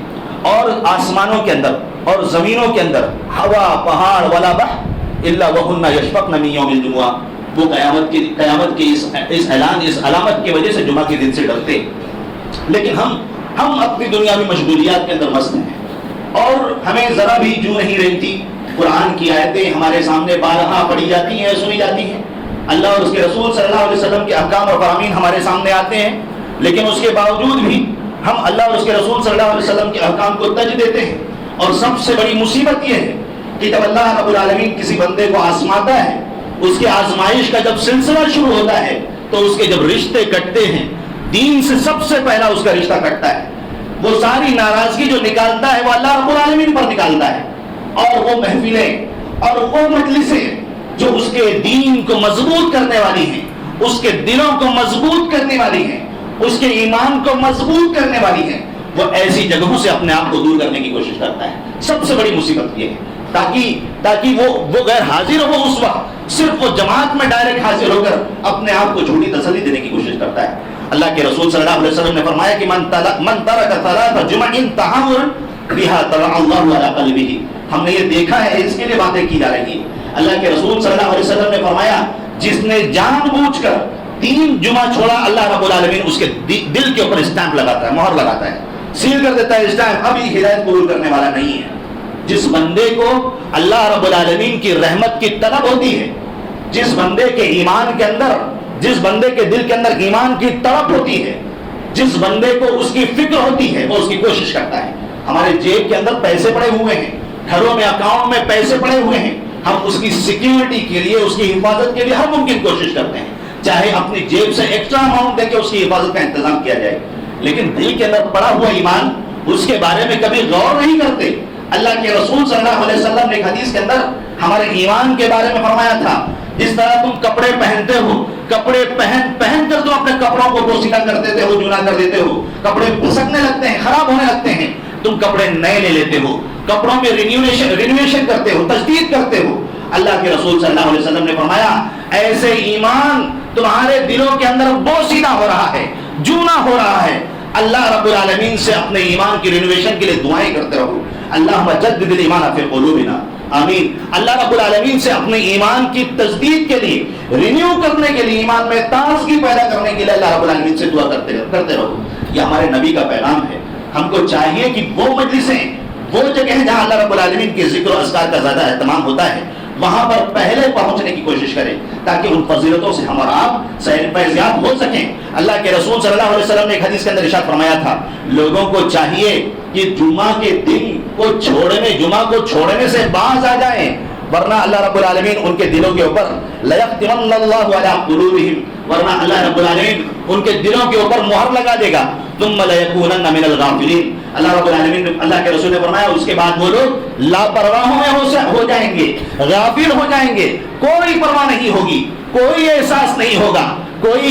اور آسمانوں کے اندر اور زمینوں کے اندر ہوا پہاڑ ولا بحر الا وهن يشفقن من يوم الجمعہ وہ قیامت کی اس اعلان اس علامت کی وجہ سے جمعہ کے دن سے ڈرتے. لیکن ہم اپنی دنیاوی مشغولیات کے اندر مست ہیں اور ہمیں ذرا بھی جو نہیں رہتی. قرآن کی آیتیں ہمارے سامنے بارہا پڑھی جاتی ہیں سنی جاتی ہیں. اللہ اور اس کے رسول صلی اللہ علیہ وسلم کے احکام اور فرامین ہمارے سامنے آتے ہیں. لیکن اس کے باوجود بھی ہم اللہ اور اس کے رسول صلی اللہ علیہ وسلم کے احکام کو ترجیح دیتے ہیں. اور سب سے بڑی مصیبت یہ ہے کہ جب اللہ رب العالمین کسی بندے کو آزماتا ہے, اس کے آزمائش کا جب سلسلہ شروع ہوتا ہے تو اس کے جب رشتے کٹتے ہیں, دین سے سب سے پہلا اس کا رشتہ کٹتا ہے. وہ ساری ناراضگی جو نکالتا ہے وہ اللہ رب العالمین پر نکالتا ہے. اور وہ محفلیں اور وہ مجلسیں جو اس کے دین کو مضبوط کرنے والی ہیں, اس کے دلوں کو مضبوط کرنے والی ہیں, اس کے ایمان کو مضبوط کرنے والی ہیں, وہ ایسی جگہوں سے اپنے آپ کو دور کرنے کی کوشش کرتا ہے. سب سے بڑی مصیبت یہ ہے تاکہ وہ غیر حاضر ہو اس وقت, صرف وہ جماعت میں ڈائریکٹ حاضر ہو کر اپنے آپ کو جھوٹی تسلی دینے کی کوشش کرتا ہے. اللہ کے رسول صلی اللہ علیہ وسلم نے فرمایا کہ من ترک ثلاث جمع تحاورا بها طلع الله على قلبه. ہم نے یہ دیکھا ہے, اس کے لیے باتیں کی جا رہی ہیں. اللہ کے رسول صلی اللہ علیہ وسلم نے فرمایا جس نے جان بوجھ کر 3 جمعہ چھوڑا, اللہ رب العالمین اس کے دل کے اوپر اسٹیمپ لگاتا ہے, مہر لگاتا ہے, سیل کر دیتا ہے اسٹیمپ, ابھی ہدایت قبول کرنے والا نہیں ہے. جس بندے کو اللہ رب العالمین کی رحمت کی طلب ہوتی ہے, جس بندے کے ایمان کے اندر, جس بندے کے دل کے اندر ایمان کی طلب ہوتی ہے, جس بندے کو اس کی فکر ہوتی ہے, وہ اس کی کوشش کرتا ہے. ہمارے جیب کے اندر پیسے پڑے ہوئے ہیں, گھروں میں اکاؤنٹ میں پیسے پڑے ہوئے ہیں, ہم اس کی سیکیورٹی کے لیے, اس کی حفاظت کے لیے ہر ممکن کوشش کرتے ہیں, چاہے اپنی جیب سے ایکسٹرا اماؤنٹ دے کے اس کی حفاظت کا انتظام کیا جائے. لیکن دل کے اندر پڑا ہوا ایمان, اس کے بارے میں کبھی غور نہیں کرتے. اللہ کے رسول صلی اللہ علیہ وسلم نے ایک حدیث کے اندر ہمارے ایمان کے بارے میں فرمایا تھا, جس طرح تم کپڑے پہنتے ہو, کپڑے پہن کر تم اپنے کپڑوں کو بوسیدہ کر دیتے ہو, جونا کر دیتے ہو, کپڑے پھسکنے لگتے ہیں, خراب ہونے لگتے ہیں, تم کپڑے نئے لے لیتے ہو, کپڑوں میں رینوویشن کرتے ہو, تجدید کرتے ہو. اللہ کے رسول صلی اللہ علیہ وسلم نے فرمایا ایسے ایمان تمہارے دلوں کے اندر بوسیدہ ہو رہا ہے, جونا ہو رہا ہے. اللہ رب العالمین سے اپنے ایمان کی رینوویشن کے لیے دعائیں کرتے رہو. اللہم جدد الایمان فی قلوبنا, آمین. اللہ رب العالمین سے اپنے ایمان کی تجدید کے لیے, رینیو کرنے کے لیے, ایمان میں تازگی پیدا کرنے کے لیے اللہ رب العالمین سے دعا کرتے رہو. یہ ہمارے نبی کا پیغام ہے. ہم کو چاہیے کہ وہ مجلسیں, وہ جگہ ہیں جہاں اللہ رب العالمین کے ذکر و اذکار کا زیادہ اہتمام ہوتا ہے, وہاں پر پہلے پہنچنے کی کوشش کریں تاکہ ان فضیلتوں سے ہم اور آپ فیضیاب ہو سکیں. اللہ کے رسول صلی اللہ علیہ وسلم نے ایک حدیث کے اندر ارشاد فرمایا تھا, لوگوں کو چاہیے کہ جمعہ کے دن کو جمعہ کو چھوڑنے سے باز آ جائیں, ورنہ اللہ رب العالمین ان کے دلوں کے اوپر لَيَخْتِمَنَّ اللَّهُ عَلَىٰ قُلُوبِهِمْ, ورنہ اللہ رب العالمین ان کے دلوں کے اوپر مہر لگا دے گا. ثُمَّ لَيَكُونَنَّ مِنَ الْغَافِلِينَ, اللہ رب العالمین اللہ کے رسول نے فرمایا اس کے بعد وہ لوگ لاپرواہوں میں ہو جائیں گے, غافل ہو جائیں گے, کوئی پرواہ نہیں ہوگی, کوئی احساس نہیں ہوگا, کوئی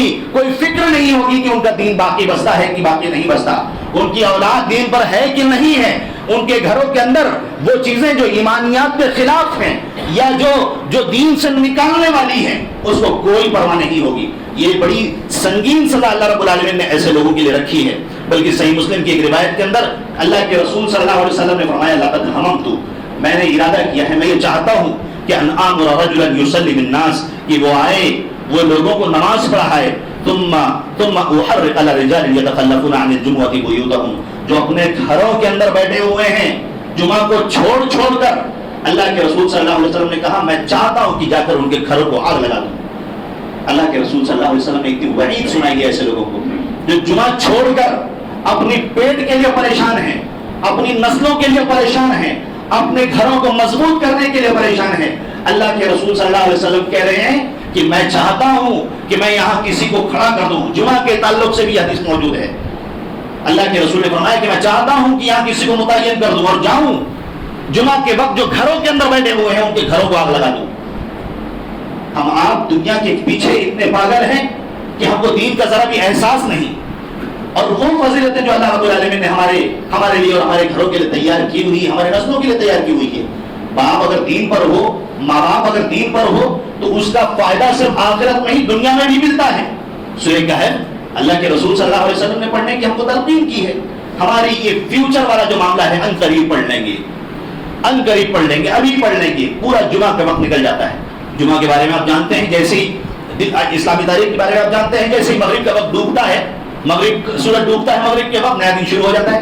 فکر نہیں ہوگی کہ ان کا دین باقی بستا ہے کہ باقی نہیں بستا, ان کی اولاد دین پر ہے کہ نہیں ہے, ان کے گھروں کے اندر وہ چیزیں جو ایمانیات کے خلاف ہیں یا جو دین سے نکالنے والی ہیں اس کو کوئی پرواہ نہیں ہوگی. یہ بڑی سنگین سزا اللہ رب العالمین نے ایسے لوگوں کے لیے رکھی ہے. بلکہ صحیح مسلم کی ایک روایت کے اندر اللہ کے رسول صلی اللہ علیہ وسلم نے فرمایا لقد حممت, میں نے ارادہ کیا ہے, میں یہ چاہتا ہوں کہ ان آمر رجلا یصلی بالناس, کہ وہ آئے, وہ لوگوں کو نماز پڑھائے, ثم احرق على الرجال يتخلفون عن الجمعة بيوتهم, جو اپنے گھروں کے اندر بیٹھے ہوئے ہیں جمعہ کو چھوڑ کر. اللہ کے رسول صلی اللہ علیہ وسلم نے کہا میں چاہتا ہوں کہ جا کر ان کے گھروں کو آگ لگا دوں. اللہ کے رسول صلی اللہ علیہ وسلم نے ایک وعید سنائی ہے ایسے لوگوں کو جو جمعہ چھوڑ کر اپنی پیٹ کے لیے پریشان ہیں, اپنی نسلوں کے لیے پریشان ہیں, اپنے گھروں کو مضبوط کرنے کے لیے پریشان ہیں. اللہ کے رسول صلی اللہ علیہ وسلم کہہ رہے ہیں کہ میں چاہتا ہوں کہ میں یہاں کسی کو کھڑا کر دوں. جمعہ کے تعلق سے بھی حدیث موجود ہے. اللہ کے رسول نے فرمایا کہ میں چاہتا ہوں کہ یہاں کسی کو متعین کر دوں اور جاؤں جمعہ کے وقت جو گھروں کے اندر بیٹھے ہوئے ہیں ان کے گھروں کو آگ لگا دوں. ہم آپ دنیا کے پیچھے اتنے پاگل ہیں کہ ہم کو دین کا ذرا بھی احساس نہیں. اور وہ فضیلتیں جو اللہ رب العالمین نے ہمارے لیے اور ہمارے گھروں کے لیے تیار کی ہوئی، ہمارے نسلوں کے لیے تیار کی ہوئی ہے. باپ اگر دین پر ہو، ماں باپ اگر دین پر ہو تو اس کا فائدہ صرف آخرت میں ہی، دنیا میں بھی ملتا ہے. سورہ کہف اللہ کے رسول صلی اللہ علیہ وسلم نے پڑھنے کی ہم کو تلقین کی ہے. ہماری یہ فیوچر والا جو معاملہ ہے ان قریب پڑھ لیں گے، ان قریب پڑھ لیں گے، ابھی پڑھ لیں گے. پورا جمعہ کا وقت نکل جاتا ہے. جمعہ کے بارے میں آپ جانتے ہیں، جیسے ہی اسلامی تاریخ کے بارے میں آپ جانتے ہیں، جیسے ہی مغرب کا وقت ڈوبتا ہے، سورج ڈوبتا ہے، مغرب کے وقت نیا دن شروع ہو جاتا ہے.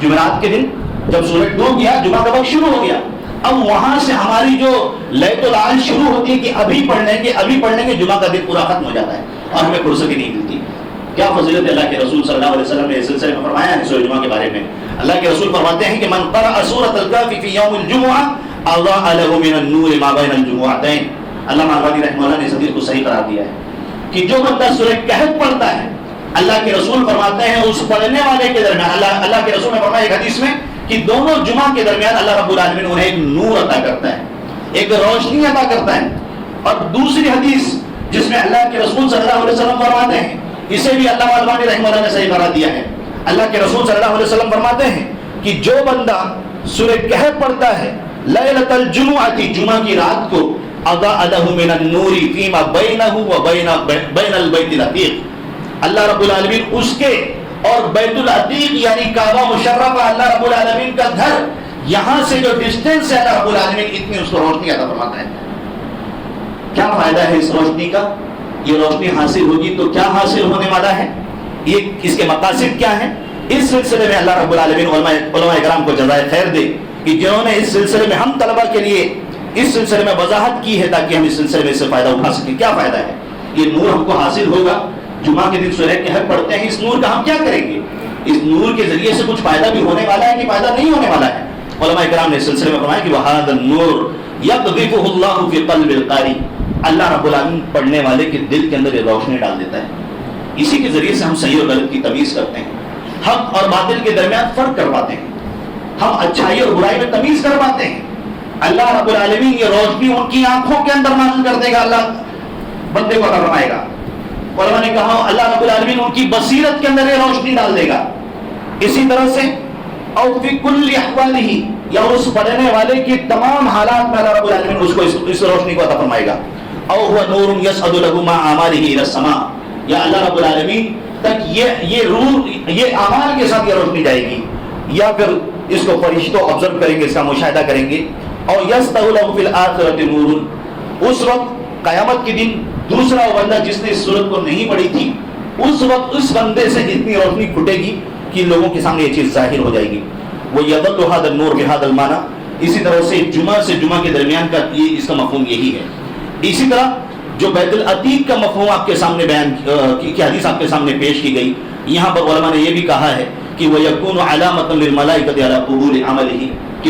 جمعرات کے دن جب سورج ڈوب گیا، جمعہ کا وقت شروع ہو گیا. اب وہاں سے ہماری جو لیت العال شروع ہوتی ہے کہ ابھی پڑھ لیں گے، جمعہ کا دن پورا ختم ہو جاتا ہے اور ہمیں فرصت ہی نہیں ملتی. کیا فضیلت اللہ کے رسول صلی اللہ علیہ وسلم نے اس سلسلے میں فرمایا ہے سورہ جمعہ کے بارے میں. اللہ کے رسول فرماتے ہیں کہ من قرأ سورۃ الکہف فی یوم الجمعہ اضاء له من النور ما بین الجمعتین. علامہ البانی رحمہ اللہ نے اس حدیث کو صحیح قرار دیا ہے کہ جو بندہ سورہ کہف پڑھتا ہے، اللہ کے رسول فرماتے ہیں اس پڑھنے والے کے درمیان، اللہ کے رسول نے فرمایا ایک حدیث میں کہ دونوں جمعہ کے درمیان اللہ رب العالمین انہیں ایک نور عطا کرتا ہے، ایک روشنی عطا کرتا ہے. اور دوسری حدیث جس میں اللہ کے رسول صلی اللہ علیہ وسلم فرماتے ہیں، اسے بھی علامہ البانی رحمہ اللہ نے صحیح قرار دیا ہے. اللہ کے رسول صلی اللہ علیہ وسلم فرماتے ہیں کہ جو بندہ سورہ کہف پڑھتا ہے لیلۃ الجمعہ، جمعہ کی رات کو، اضاء له من النور فيما بينه وبين البيت العتيق، اللہ رب العالمین اس کے اور بیت العتیق یعنی کعبہ مشرفہ، اللہ رب العالمین کا گھر، یہاں سے جو ڈسٹینس ہے اللہ رب العالمین اتنی اس کو روشنی عطا فرماتا ہے. کیا فائدہ ہے اس روشنی کا؟ یہ روشنی حاصل ہوگی تو کیا حاصل ہونے والا ہے، یہ اس کے مقاصد کیا ہیں؟ اس سلسلے میں اللہ رب العالمین علماء کرام کو جزائے خیر دے کہ جنہوں نے اس سلسلے میں ہم طلبہ کے لیے اس سلسلے میں وضاحت کی ہے تاکہ ہم اس سلسلے میں اس سے فائدہ اٹھا سکیں. کیا فائدہ ہے؟ یہ نور ہم کو حاصل ہوگا. جمعہ کے دن سورہ کہف پڑھتے ہیں، اس نور کا ہم کیا کریں گے؟ اس نور کے ذریعے سے کچھ فائدہ بھی ہونے والا ہے کہ فائدہ نہیں ہونے والا ہے؟ علماء کرام نے اس سلسلے میں فرمایا کہ وَهَذَا النُّورُ يَقْذِفُهُ اللَّهُ فِي قَلْبِ الْقَارِئِ، اللہ رب العالمین پڑھنے والے کے دل کے اندر یہ روشنی ڈال دیتا ہے. اسی کے ذریعے سے ہم صحیح اور غلط کی تمیز کرتے ہیں، حق اور باطل کے درمیان فرق کر پاتے ہیں، ہم اچھائی اور برائی میں تمیز کر پاتے ہیں. اللہ رب العالمین یہ روشنی ان کی آنکھوں کے اندر نازل کر دے گا، اللہ بندے کو فرمائے گا. علماء نے کہا اللہ رب العالمین ان کی بصیرت کے اندر یہ روشنی ڈال دے گا. اسی طرح سے او فی کل احوالہ، یا اس پڑھنے والے کی تمام حالات میں اللہ رب العالمین اس کو اس روشنی کو عطا فرمائے گا. او هو نور یصعد له مع اعماله الى السماء، یا اللہ رب العالمین تک یہ اعمال کے ساتھ یہ روشنی جائے گی، یا پھر اس کو فرشتوں آبزرو کریں گے، اس کا مشاہدہ کریں گے. اور یصطح له فی الآخرۃ نور، اس وقت قیامت کے دن دوسرا بندہ جس نے اس صورت کو نہیں پڑھی تھی، اس وقت اس بندے سے اتنی روشنی پھوٹے گی کہ لوگوں کے سامنے یہ چیز ظاہر ہو جائے گی. وَيَضَلُّ هَذَا النُّورُ بِهَذَا الْمَعنَى، اسی طرح سے جمعہ سے جمعہ کے درمیان کا یہ اس کا مفہوم یہی ہے. اسی طرح جو بیت العتیق کا مفہوم آپ کے سامنے بیان کی حدیث آپ کے سامنے پیش کی گئی، یہاں پر علماء نے یہ بھی کہا ہے کہ وَيَكُونُ عَلَامَةً لِلْمَلَائِكَةِ عَلَى قُبُولِ عَمَلِهِ، کہ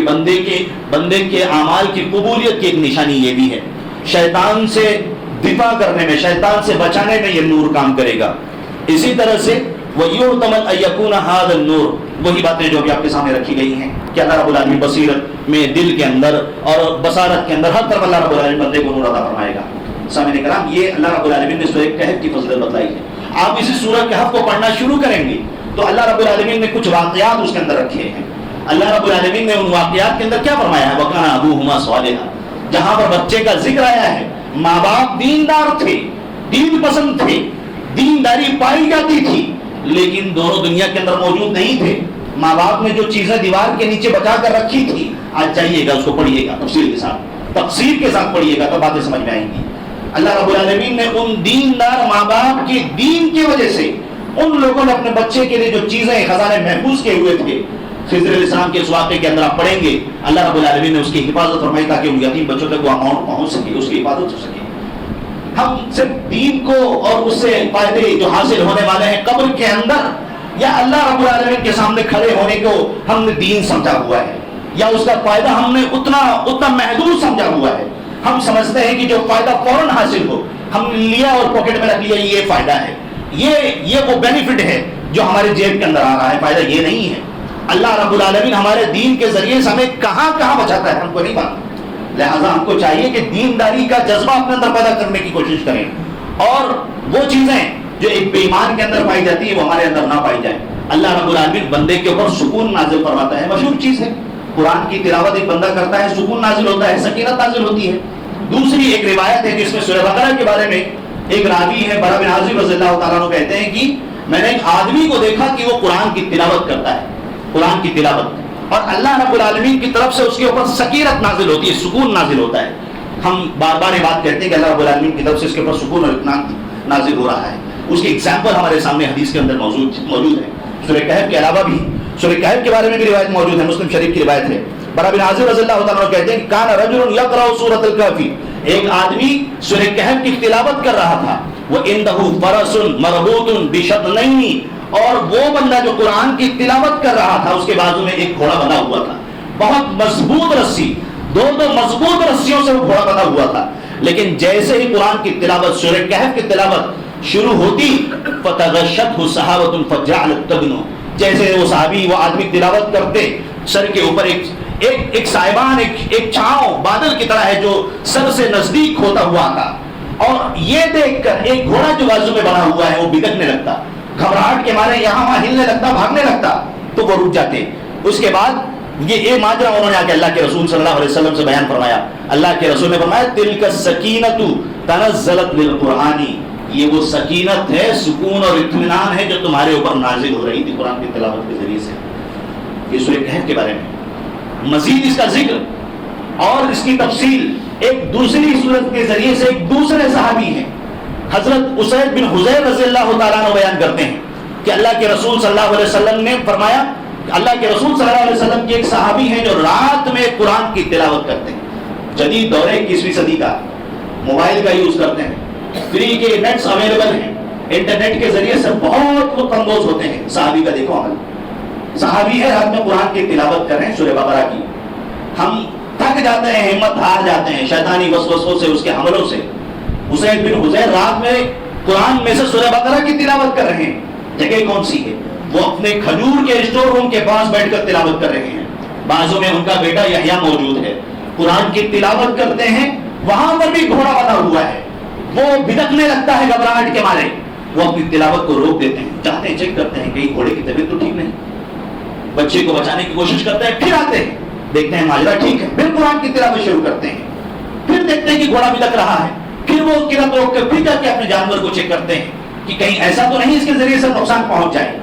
بندے کے اعمال کی قبولیت کی ایک نشانی یہ بھی ہے. شیطان سے دفاع کرنے میں، شیطان سے بچانے میں یہ نور کام کرے گا. اسی طرح سے وَيُحْتَمَلْ أَن يَكُونَ هَذَا النُّورُ، وہی باتیں جو بھی آپ کے سامنے رکھی گئی ہیں کہ اللہ رب العالمین بصیرت میں، دل کے اندر اور بصارت کے اندر ہر طرف اللہ رب العالمین بندے کو نور عطا فرمائے گا. سامعین کرام، یہ اللہ رب العالمین نے سورہ کہف کی فضیلت بتلائی ہے. آپ اسی سورہ کہف کو پڑھنا شروع کریں گے تو اللہ رب العالمین نے کچھ واقعات اس کے اندر رکھے ہیں. اللہ رب العالمین نے ان واقعات کے اندر کیا فرمایا ہے؟ وَكَانَ أَبُوهُمَا صَالِحًا، جہاں پر بچے کا ذکر آیا ہے. ماں باپ دیندار تھے، دین پسند تھے، دینداری پائی جاتی تھی، لیکن دونوں دنیا کے اندر موجود نہیں تھے. ماں باپ نے جو چیزیں دیوار کے نیچے بچا کر رکھی تھی، آج جائیے گا اس کو پڑھیے گا تفصیل کے ساتھ پڑھیے گا تو باتیں سمجھ میں آئیں گی. اللہ رب العالمین نے ان دیندار ماں باپ کے دین کی وجہ سے ان لوگوں نے اپنے بچے کے لیے جو چیزیں خزانے محفوظ کیے ہوئے تھے، خضر علیہ السلام کے اس واقعے کے اندر آپ پڑھیں گے، اللہ رب العالمین نے اس کی حفاظت فرمائی تاکہ ان یتیم بچوں تک وہ اماؤنٹ پہنچ سکے، اس کی حفاظت ہو سکے. ہم صرف دین کو اور اس سے فائدے جو حاصل ہونے والے ہیں قبر کے اندر، یا اللہ رب العالمین کے سامنے کھڑے ہونے کو ہم نے دین سمجھا ہوا ہے، یا اس کا فائدہ ہم نے اتنا محدود سمجھا ہوا ہے. ہم سمجھتے ہیں کہ جو فائدہ فوراً حاصل ہو، ہم نے لیا اور پاکٹ میں رکھ لیا، یہ فائدہ ہے، یہ وہ بینیفٹ ہے جو ہمارے جیب کے اندر آ رہا ہے، فائدہ یہ نہیں ہے. اللہ رب العالمین ہمارے دین کے ذریعے سے ہمیں کہاں بچاتا ہے ہم کو نہیں معلوم. لہذا ہم کو چاہیے کہ دینداری کا جذبہ اپنے اندر پیدا کرنے کی کوشش کریں، اور وہ چیزیں جو ایک بے ایمان کے اندر پائی جاتی ہے وہ ہمارے اندر نہ پائی جائے. اللہ رب العالمین بندے کے اوپر سکون نازل فرماتا ہے. مشہور چیز ہے, قرآن کی تلاوت ایک بندہ کرتا ہے سکون نازل ہوتا ہے, سکینت نازل ہوتی ہے. دوسری ایک روایت ہے جس میں سورہ بقرہ کے بارے میں ایک راوی ہے برا بن عازب رضی اللہ تعالیٰ عنہ کہتے ہیں کہ میں نے ایک آدمی کو دیکھا کہ وہ قرآن کی تلاوت کرتا ہے, قرآن کی تلاوت, اور اللہ رب العالمین کی طرف سے اس کے اوپر سکینت نازل ہوتی ہے, سکون نازل ہوتا ہے. ہم بار بار یہ بات کہتے ہیں کہ اللہ رب العالمین کی طرف سے اس کے اوپر سکون اور اطمینان نازل ہو رہا ہے. اس کی ایگزامپل ہمارے سامنے حدیث کے اندر موجود ہے. سورہ کہف کے علاوہ بھی سورہ کہف کے بارے میں بھی روایت موجود ہے, مسلم شریف کی روایت ہے. برا بن عازب رضی اللہ تعالیٰ عنہ کہتے ہیں کہ کان رجل یقرأ سورۃ الکہف, ایک آدمی سورہ کہف کی تلاوت کر رہا تھا. وَإِنَّهُ فَرَسٌ مَرْبُوطٌ بِشَطْنَيْنِ, اور وہ بندہ جو قرآن کی تلاوت کر رہا تھا اس کے بازو میں ایک گھوڑا بندھا ہوا تھا, بہت مضبوط رسی, دو مضبوط رسیوں سے وہ گھوڑا بندھا ہوا تھا. لیکن جیسے ہی قرآن کی تلاوت سورہ کہف کی تلاوت شروع ہوتی فَتَغَشَّتْهُ سَحَابَةٌ فَجَعَلَتْ تَبْنُ, جیسے وہ صحابی وہ آدمی تلاوت کرتے سر کے اوپر ایک سائبان, ایک چھاؤں بادل کی طرح ہے جو سر سے نزدیک ہوتا ہوا تھا. اور یہ دیکھ کر ایک گھوڑا جو بازو میں بنا ہوا ہے وہ بگڑنے لگتا, گھبراہٹ کے مارے یہاں وہاں ہلنے لگتا, بھاگنے لگتا, تو وہ رک جاتے. اس کے بعد یہ ماجرا انہوں نے آ کے اللہ کے رسول صلی اللہ علیہ وسلم سے بیان فرمایا. اللہ کے رسول نے فرمایا تلک السکینۃ تنزلت للقرآن, یہ وہ سکینت ہے, سکون اور اطمینان ہے جو تمہارے اوپر نازل ہو رہی تھی قرآن کی تلاوت کے ذریعے سے. یہ سورہ کہف کے بارے میں. مزید اس کا ذکر اور اس کی تفصیل ایک دوسری صورت کے ذریعے سے ایک دوسرے صحابی ہیں حضرت اسید بن حضیر رضی اللہ تعالیٰ عنہ بیان کرتے ہیں کہ اللہ کے رسول صلی اللہ علیہ وسلم نے فرمایا, اللہ کے رسول صلی اللہ علیہ وسلم کے ایک صحابی ہیں جو رات میں قرآن کی تلاوت کرتے ہیں. جدید دور ہے 21ویں صدی کا, موبائل کا یوز کرتے ہیں, فری کے نیٹس اویلیبل ہیں, انٹرنیٹ کے ذریعے سے بہت لطف اندوز ہوتے ہیں. صحابی کا دیکھو عمل, صحابی ہے رات میں قرآن کی تلاوت کر رہے ہیں سورہ بقرہ کی. ہم تھک جاتے ہیں, ہمت ہار جاتے ہیں شیطانی وسوسوں سے, اس کے حملوں سے. اسید بن حضیر رات میں قرآن میں سے سورہ بقرہ کی تلاوت کر رہے ہیں. جگہ کون سی ہے؟ وہ اپنے کھجور کے اسٹور روم کے پاس بیٹھ کر تلاوت کر رہے ہیں. بازو میں ان کا بیٹا یحییٰ موجود ہے, قرآن کی تلاوت کرتے ہیں. وہاں پر بھی گھوڑا بنا ہوا ہے, وہ بھٹکنے لگتا ہے گھبراہٹ کے مارے. وہ اپنی تلاوت کو روک دیتے ہیں, چاہتے ہیں چیک کرتے ہیں کہیں گھوڑے کی طبیعت تو ٹھیک نہیں, بچے کو بچانے کی کوشش کرتے ہیں. پھر آتے ہیں, دیکھتے ہیں ماجرا ٹھیک ہے, پھر قرآن کی تلاوت شروع کرتے ہیں. پھر دیکھتے ہیں کہ گھوڑا بھٹک رہا ہے, پھر وہ قرات روک کر پھر جا کے اپنے جانور کو چیک کرتے ہیں کہ کہیں ایسا تو نہیں اس کے ذریعے سے نقصان پہنچ جائے.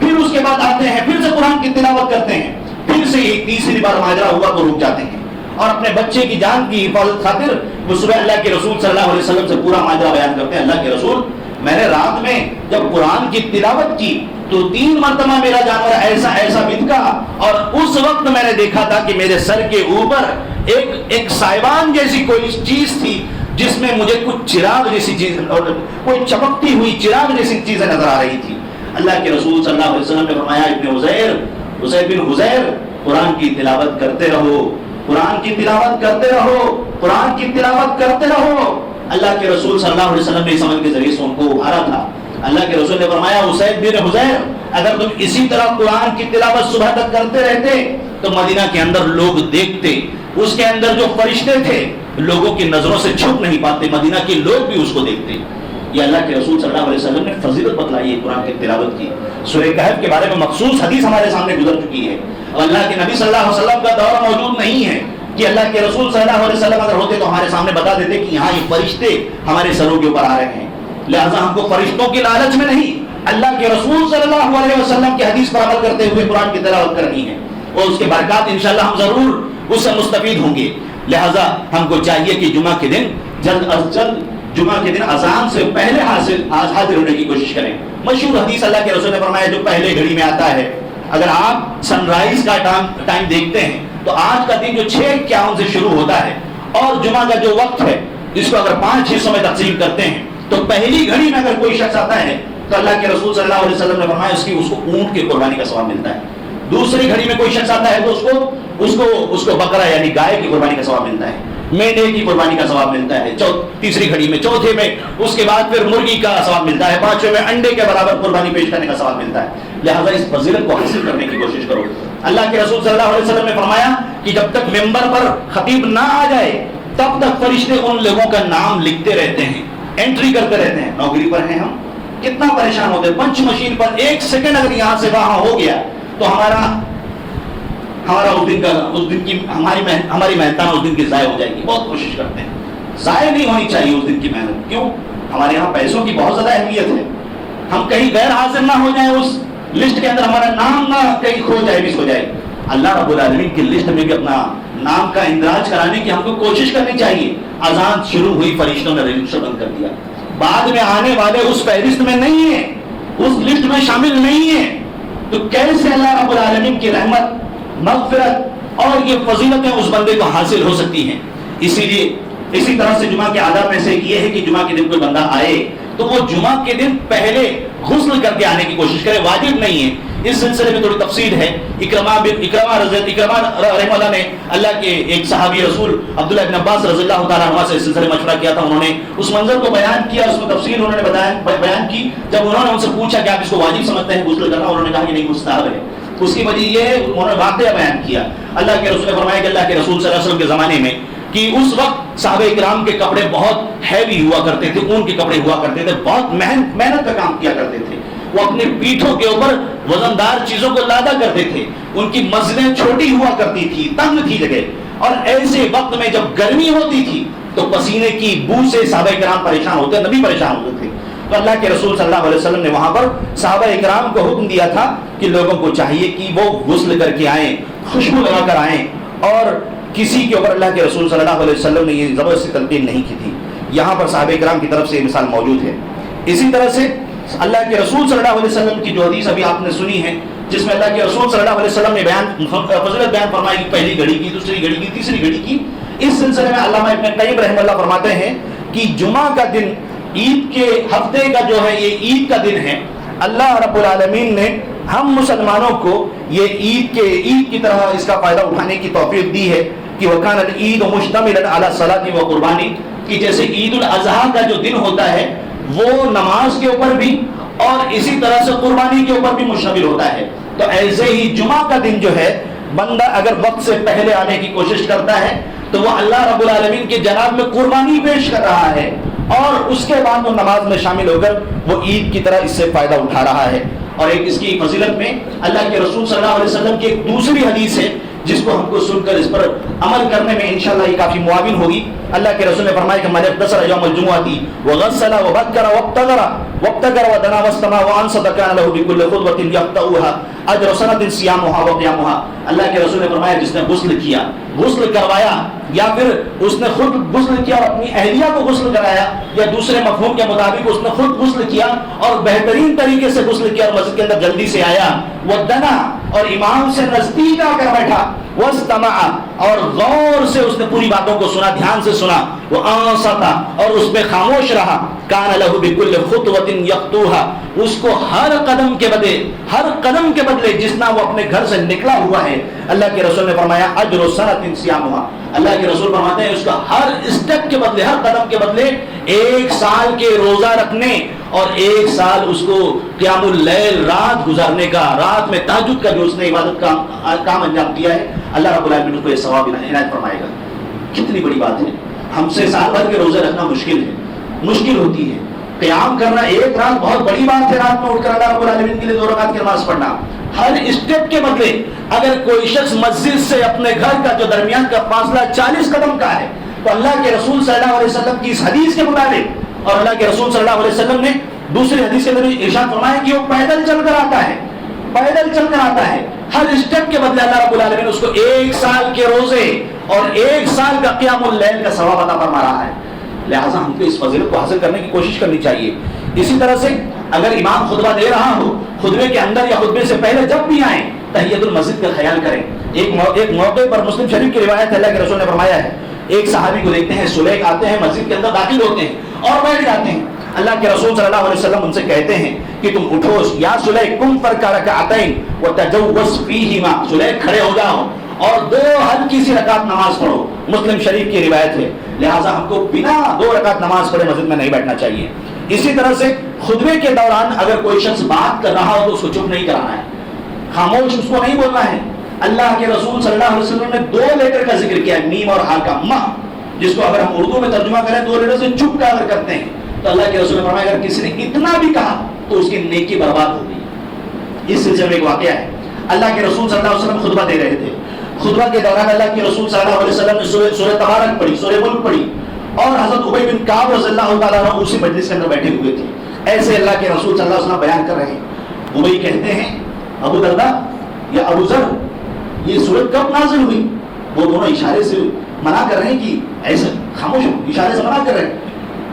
پھر اس کے بعد آتے ہیں, پھر سے قرآن کی تلاوت کرتے ہیں. پھر سے یہ تیسری بار ماجرا ہوا تو رک جاتے ہیں اور اپنے بچے کی جان کی حفاظت خاطر وہ صبح اللہ کے رسول صلی اللہ علیہ وسلم سے پورا ماجرا بیان کرتے ہیں. اللہ کے رسول, میں نے رات میں جب قرآن کی تلاوت کی تو 3 مرتبہ میرا جانور ایسا ایسا بھٹکا, اور اس وقت میں نے دیکھا تھا کہ میرے سر کے اوپر ایک سائبان جیسی کوئی چیز تھی جس میں مجھے کچھ چراغ جیسی چیز اور کوئی چمکتی ہوئی چراغ جیسی چیزیں نظر آ رہی تھی. اللہ کے رسول صلی اللہ علیہ وسلم نے فرمایا ابن حذیر, اسید بن حذیر, قرآن کی تلاوت کرتے رہو, قرآن کی تلاوت کرتے رہو, قرآن کی تلاوت کرتے رہو. اللہ کے رسول صلی اللہ علیہ وسلم نے اس عمل کے ذریعے سے ان کو ابھارا تھا. اللہ کے رسول نے فرمایا اسید بن حذیر, اگر تم اسی طرح قرآن کی تلاوت صبح تک کرتے رہتے تو مدینہ کے اندر لوگ دیکھتے, اس کے اندر جو فرشتے تھے لوگوں کی نظروں سے چھپ نہیں پاتے, مدینہ کے لوگ بھی اس کو دیکھتے. یہ اللہ کے رسول صلی اللہ علیہ وسلم نے فضیلت بتلائی ہے قرآن کی تلاوت کی. سورہ کہف کے بارے میں مخصوص حدیث ہمارے سامنے گزر چکی ہے, اور اللہ کے نبی صلی اللہ علیہ وسلم کا دور موجود نہیں ہے کہ اللہ کے رسول صلی اللہ علیہ وسلم اگر ہوتے تو ہمارے سامنے بتا دیتے کہ یہاں یہ فرشتے ہمارے سروں کے اوپر آ رہے ہیں. لہذا ہم کو فرشتوں کی لالچ میں نہیں, اللہ کے رسول صلی اللہ علیہ وسلم کی حدیث پر عمل کرتے ہوئے قرآن کی تلاوت کرنی ہے, اور اس کے برکات انشاءاللہ ہم ضرور اس سے مستفید ہوں گے. لہذا ہم کو چاہیے کہ جمعہ کے دن جلد از جلد جمعہ کے دن اذان سے پہلے حاضر ہونے کی کوشش کریں. مشہور حدیث اللہ کے رسول نے فرمایا جو پہلے گھڑی میں آتا ہے, اگر آپ سن رائز کا ٹائم دیکھتے ہیں تو آج کا دن جو 6:51 سے شروع ہوتا ہے اور جمعہ کا جو وقت ہے جس کو اگر 5 حصوں میں تقسیم کرتے ہیں تو پہلی گھڑی میں اگر کوئی شخص آتا ہے تو اللہ کے رسول صلی اللہ علیہ وسلم نے فرمایا اس کو اونٹ کی قربانی کا ثواب ملتا ہے. دوسری گھڑی میں کوئی شخص آتا ہے تو اس کو بکرا یعنی گائے کی قربانی کا ثواب ملتا ہے, مینڈے کی قربانی کا ثواب ملتا ہے تیسری گھڑی میں, چوتھے میں اس کے بعد پھر مرغی کا ثواب ملتا ہے, 5ویں میں انڈے کے برابر قربانی پیش کرنے کا ثواب ملتا ہے. لہذا اس فضیلت کو حاصل کرنے کی کوشش کرو. اللہ کے رسول صلی اللہ علیہ وسلم نے فرمایا کہ جب تک ممبر پر خطیب نہ آ جائے تب تک فرشتے ان لوگوں کا نام لکھتے رہتے ہیں, انٹری کرتے رہتے ہیں. نوکری پر ہیں ہم, کتنا پریشان ہوتے ہیں. پنچ مشین پر 1 سیکنڈ اگر یہاں سے وہاں ہو گیا تو ہمارا اس دن کی ہماری محنتانہ اس دن کی ضائع ہو جائے گی. بہت کوشش کرتے ہیں ضائع نہیں ہونی چاہیے اس دن کی محنت. کیوں؟ ہمارے یہاں پیسوں کی بہت زیادہ اہمیت ہے. ہم کہیں غیر حاضر نہ ہو جائیں, اس لسٹ کے اندر ہمارا نام نہ کہیں کھو جائے, مس ہو جائے. اللہ رب العالمین کی لسٹ میں بھی اپنا نام کا اندراج کرانے کی ہم کو کوشش کرنی چاہیے. اذان شروع ہوئی, فرشتوں نے رجسٹر بند کر دیا. بعد میں آنے والے اس فہرست میں نہیں ہیں, اس لسٹ میں شامل نہیں ہیں. تو کیسے اللہ رب العالمین کی رحمت, مغفرت اور یہ فضیلتیں اس بندے کو حاصل ہو سکتی ہیں. اسی لیے اسی طرح سے جمعہ کے آداب میں سے یہ ہے کہ جمعہ کے دن کوئی بندہ آئے تو وہ جمعہ کے دن پہلے غسل کر کے آنے کی کوشش کرے. واجب نہیں ہے. اس سلسلے میں تھوڑی تفصیل ہے. اکرمہ رحمہ اللہ نے اللہ کے ایک صحابی رسول عبداللہ بن عباس رضی اللہ تعالیٰ عنہ سے اس سلسلے میں مشورہ کیا تھا. انہوں نے اس منظر کو بیان کیا, اس میں تفصیل انہوں نے بیان کی. جب انہوں نے ان سے پوچھا کہ آپ اس کو واجب سمجھتے ہیں غسل کرنا, انہوں نے کہا کہ نہیں, مستحب ہے. اس کی وجہ یہ ہے, انہوں نے واقعہ بیان کیا. اللہ کے رسول نے فرمایا کہ اللہ کے رسول صلی اللہ علیہ وسلم کے زمانے میں کہ اس وقت صحابہ کرام کے کپڑے بہت ہیوی ہوا کرتے تھے, اون کے کپڑے ہوا کرتے تھے, بہت محنت کا کام کیا کرتے تھے. وہ اپنے پیٹھوں کے اوپر وزندار چیزوں کو لادا کرتے تھے. ان کی منزلیں چھوٹی ہوا کرتی تھی, تنگ تھی جگہ, اور ایسے وقت میں جب گرمی ہوتی تھی تو پسینے کی بو سے صحابہ کرام پریشان ہوتے, نبی پریشان ہوتے تھے. تو اللہ کے رسول صلی اللہ علیہ وسلم نے وہاں پر صحابہ کرام کو حکم دیا تھا کہ لوگوں کو چاہیے کہ وہ غسل کر کے آئیں, خوشبو لگا کر آئیں. اور کسی کے اوپر اللہ کے رسول صلی اللہ علیہ وسلم نے یہ زبردستی تلقین نہیں کی تھی. یہاں پر صحابہ کرام کی طرف سے یہ مثال موجود ہے. اسی طرح سے اللہ کے رسول صلی اللہ علیہ وسلم کی جو حدیث ابھی آپ نے سنی ہے, جس میں اللہ کے رسول صلی اللہ علیہ وسلم نے فضیلت بیان فرمائی, پہلی گھڑی کی, دوسری گھڑی کی, تیسری گھڑی کی. اس سلسلے میں علامہ ابن قیم رحمہ اللہ فرماتے ہیں کہ جمعہ کا دن عید کے ہفتے کا جو ہے یہ عید کا دن ہے. اللہ رب العالمین نے ہم مسلمانوں کو یہ عید کی طرح اس کا فائدہ اٹھانے کی توفیق دی ہے کہ وَكَانَ الْعِيدُ مُشْتَمِلًا عَلَى الصَّلَاةِ وَقُرْبَانِ, کہ جیسے عید الاضحیٰ کا جو دن ہوتا ہے وہ نماز کے اوپر بھی اور اسی طرح سے قربانی کے اوپر بھی مشتمل ہوتا ہے. تو ایسے ہی جمعہ کا دن جو ہے بندہ اگر وقت سے پہلے آنے کی کوشش کرتا ہے تو وہ اللہ رب العالمین کے جناب میں قربانی پیش کر رہا ہے, اور اس کے بعد وہ نماز میں شامل ہو کر وہ عید کی طرح اس سے فائدہ اٹھا رہا ہے. اور ایک اس کی فضیلت میں اللہ کے رسول صلی اللہ علیہ وسلم کی ایک دوسری حدیث ہے جس کو ہم کو سن کر اس پر عمل کرنے میں انشاءاللہ یہ کافی معاون ہوگی. اللہ کے رسول نے فرمایا کہ من اغتسل یوم الجمعۃ وغسل وبکر وابتکر ودنا واستمع وانصت كان له بكل خطوة يقطعها اجر سنة صيامها وقيامها. اللہ کے رسول نے فرمایا جس نے غسل کیا, غسل کروایا, یا پھر اس نے خود غسل کیا اور اپنی اہلیہ کو غسل کرایا, یا دوسرے مفہوم کے مطابق اس نے خود غسل کیا اور بہترین طریقے سے غسل کیا اور مسجد کے اندر جلدی سے آیا, ودنا اور امام سے نزدیک آ کر بیٹھا, واستمع اور غور سے اس نے پوری باتوں کو سنا, دھیان سے سنا, وانصت اور اس پہ خاموش رہا, کان له بكل خطوة يخطوها, اس کو ہر قدم کے بدلے جتنا وہ اپنے گھر سے نکلا ہوا ہے, اللہ کے رسول نے فرمایا اجر سنة صيامها, اللہ کے رسول فرماتے ہیں اس کا ہر اسٹیپ کے بدلے, ہر قدم کے بدلے 1 سال کے روزہ رکھنے اور 1 سال اس کو قیام اللیل رات گزارنے کا, رات میں تہجد کا جو اس نے عبادت کا کام انجام دیا ہے, اللہ رب العالمین اس کو یہ ثواب عنایت فرمائے گا. کتنی بڑی بات ہے. ہم سے سال بھر کے روزے رکھنا مشکل ہوتی ہے. قیام کرنا 1 رات بہت بڑی بات ہے, رات میں اٹھ کر اللہ رب العالمین کے لیے 2 رکعت کی نماز پڑھنا. ہر اسٹیپ کے بدلے اگر کوئی شخص مسجد سے اپنے گھر کا جو درمیان کا فاصلہ 40 قدم کا ہے تو اللہ کے رسول صلی اللہ علیہ وسلم کی اس حدیث کے مطابق, اور اللہ کے رسول صلی اللہ علیہ وسلم نے دوسری حدیث کے اندر ارشاد فرمایا کہ وہ پیدل چل کر آتا ہے, ہر اسٹیپ کے بدلے اللہ رب العالمین اس کو 1 سال کے روزے اور 1 سال کا قیام اللیل کا ثواب عطا فرما رہا ہے. لہٰذا ہم کو اس فضیلت کو حاصل کرنے کی کوشش کرنی چاہیے. اسی طرح سے اگر امام خطبہ دے رہا ہو, خطبے کے اندر یا خطبے سے پہلے جب بھی آئیں تحیت المسجد کا خیال کریں. ایک موقع پر مسلم شریف کی روایت اللہ کے رسول نے فرمایا ہے, ایک صحابی کو دیکھتے ہیں, سلیک آتے ہیں, مسجد کے اندر داخل ہوتے ہیں اور بیٹھ جاتے ہیں. اللہ کے رسول صلی اللہ علیہ وسلم ان سے کہتے ہیں کہ تم اٹھو, یا سلیک قم فرکع رکعتین وتجوز فیہما, سلیک کھڑے ہو جاؤ اور 2 ہلکی سی رکعت نماز پڑھو. مسلم شریف کی روایت ہے. لہٰذا ہم کو بنا 2 رکعت نماز پڑھے مسجد میں نہیں بیٹھنا چاہیے. اسی طرح سے خطبے کے دوران اگر کوئی شخص بات کر رہا ہو تو اس کو چپ نہیں کرانا ہے, خاموش اس کو نہیں بولنا ہے. اللہ کے رسول صلی اللہ علیہ وسلم نے 2 لیٹر کا ذکر کیا, میم اور ہا کا, مہ, جس کو اگر ہم اردو میں ترجمہ کریں 2 لیٹر سے چپ کا اگر کرتے ہیں, تو اللہ کے رسول نے فرمایا اگر کسی نے اتنا بھی کہا تو اس کی نیکی برباد ہو گئی۔ اس سلسلے میں ایک واقعہ ہے، اللہ کے رسول صلی اللہ علیہ وسلم خطبہ دے رہے تھے، خطبہ کے دوران اللہ کے رسول صلی اللہ علیہ وسلم نے سورہ تبارک پڑھی، سورہ ملک پڑھی، اور حضرت ابی بن کعب رضی اللہ تعالیٰ عنہ اسی مجلس کے اندر بیٹھے ہوئے تھے۔ ایسے اللہ کے رسول صلی اللہ علیہ وسلم بیان کر رہے ہیں، ابی کہتے ہیں ابو درداء یا ابو ذر یہ سورت کب نازل ہوئی؟ وہ دونوں اشارے سے منع کر رہے ہیں کہ ایسے خاموش ہو، اشارے سے منع کر رہے ہیں،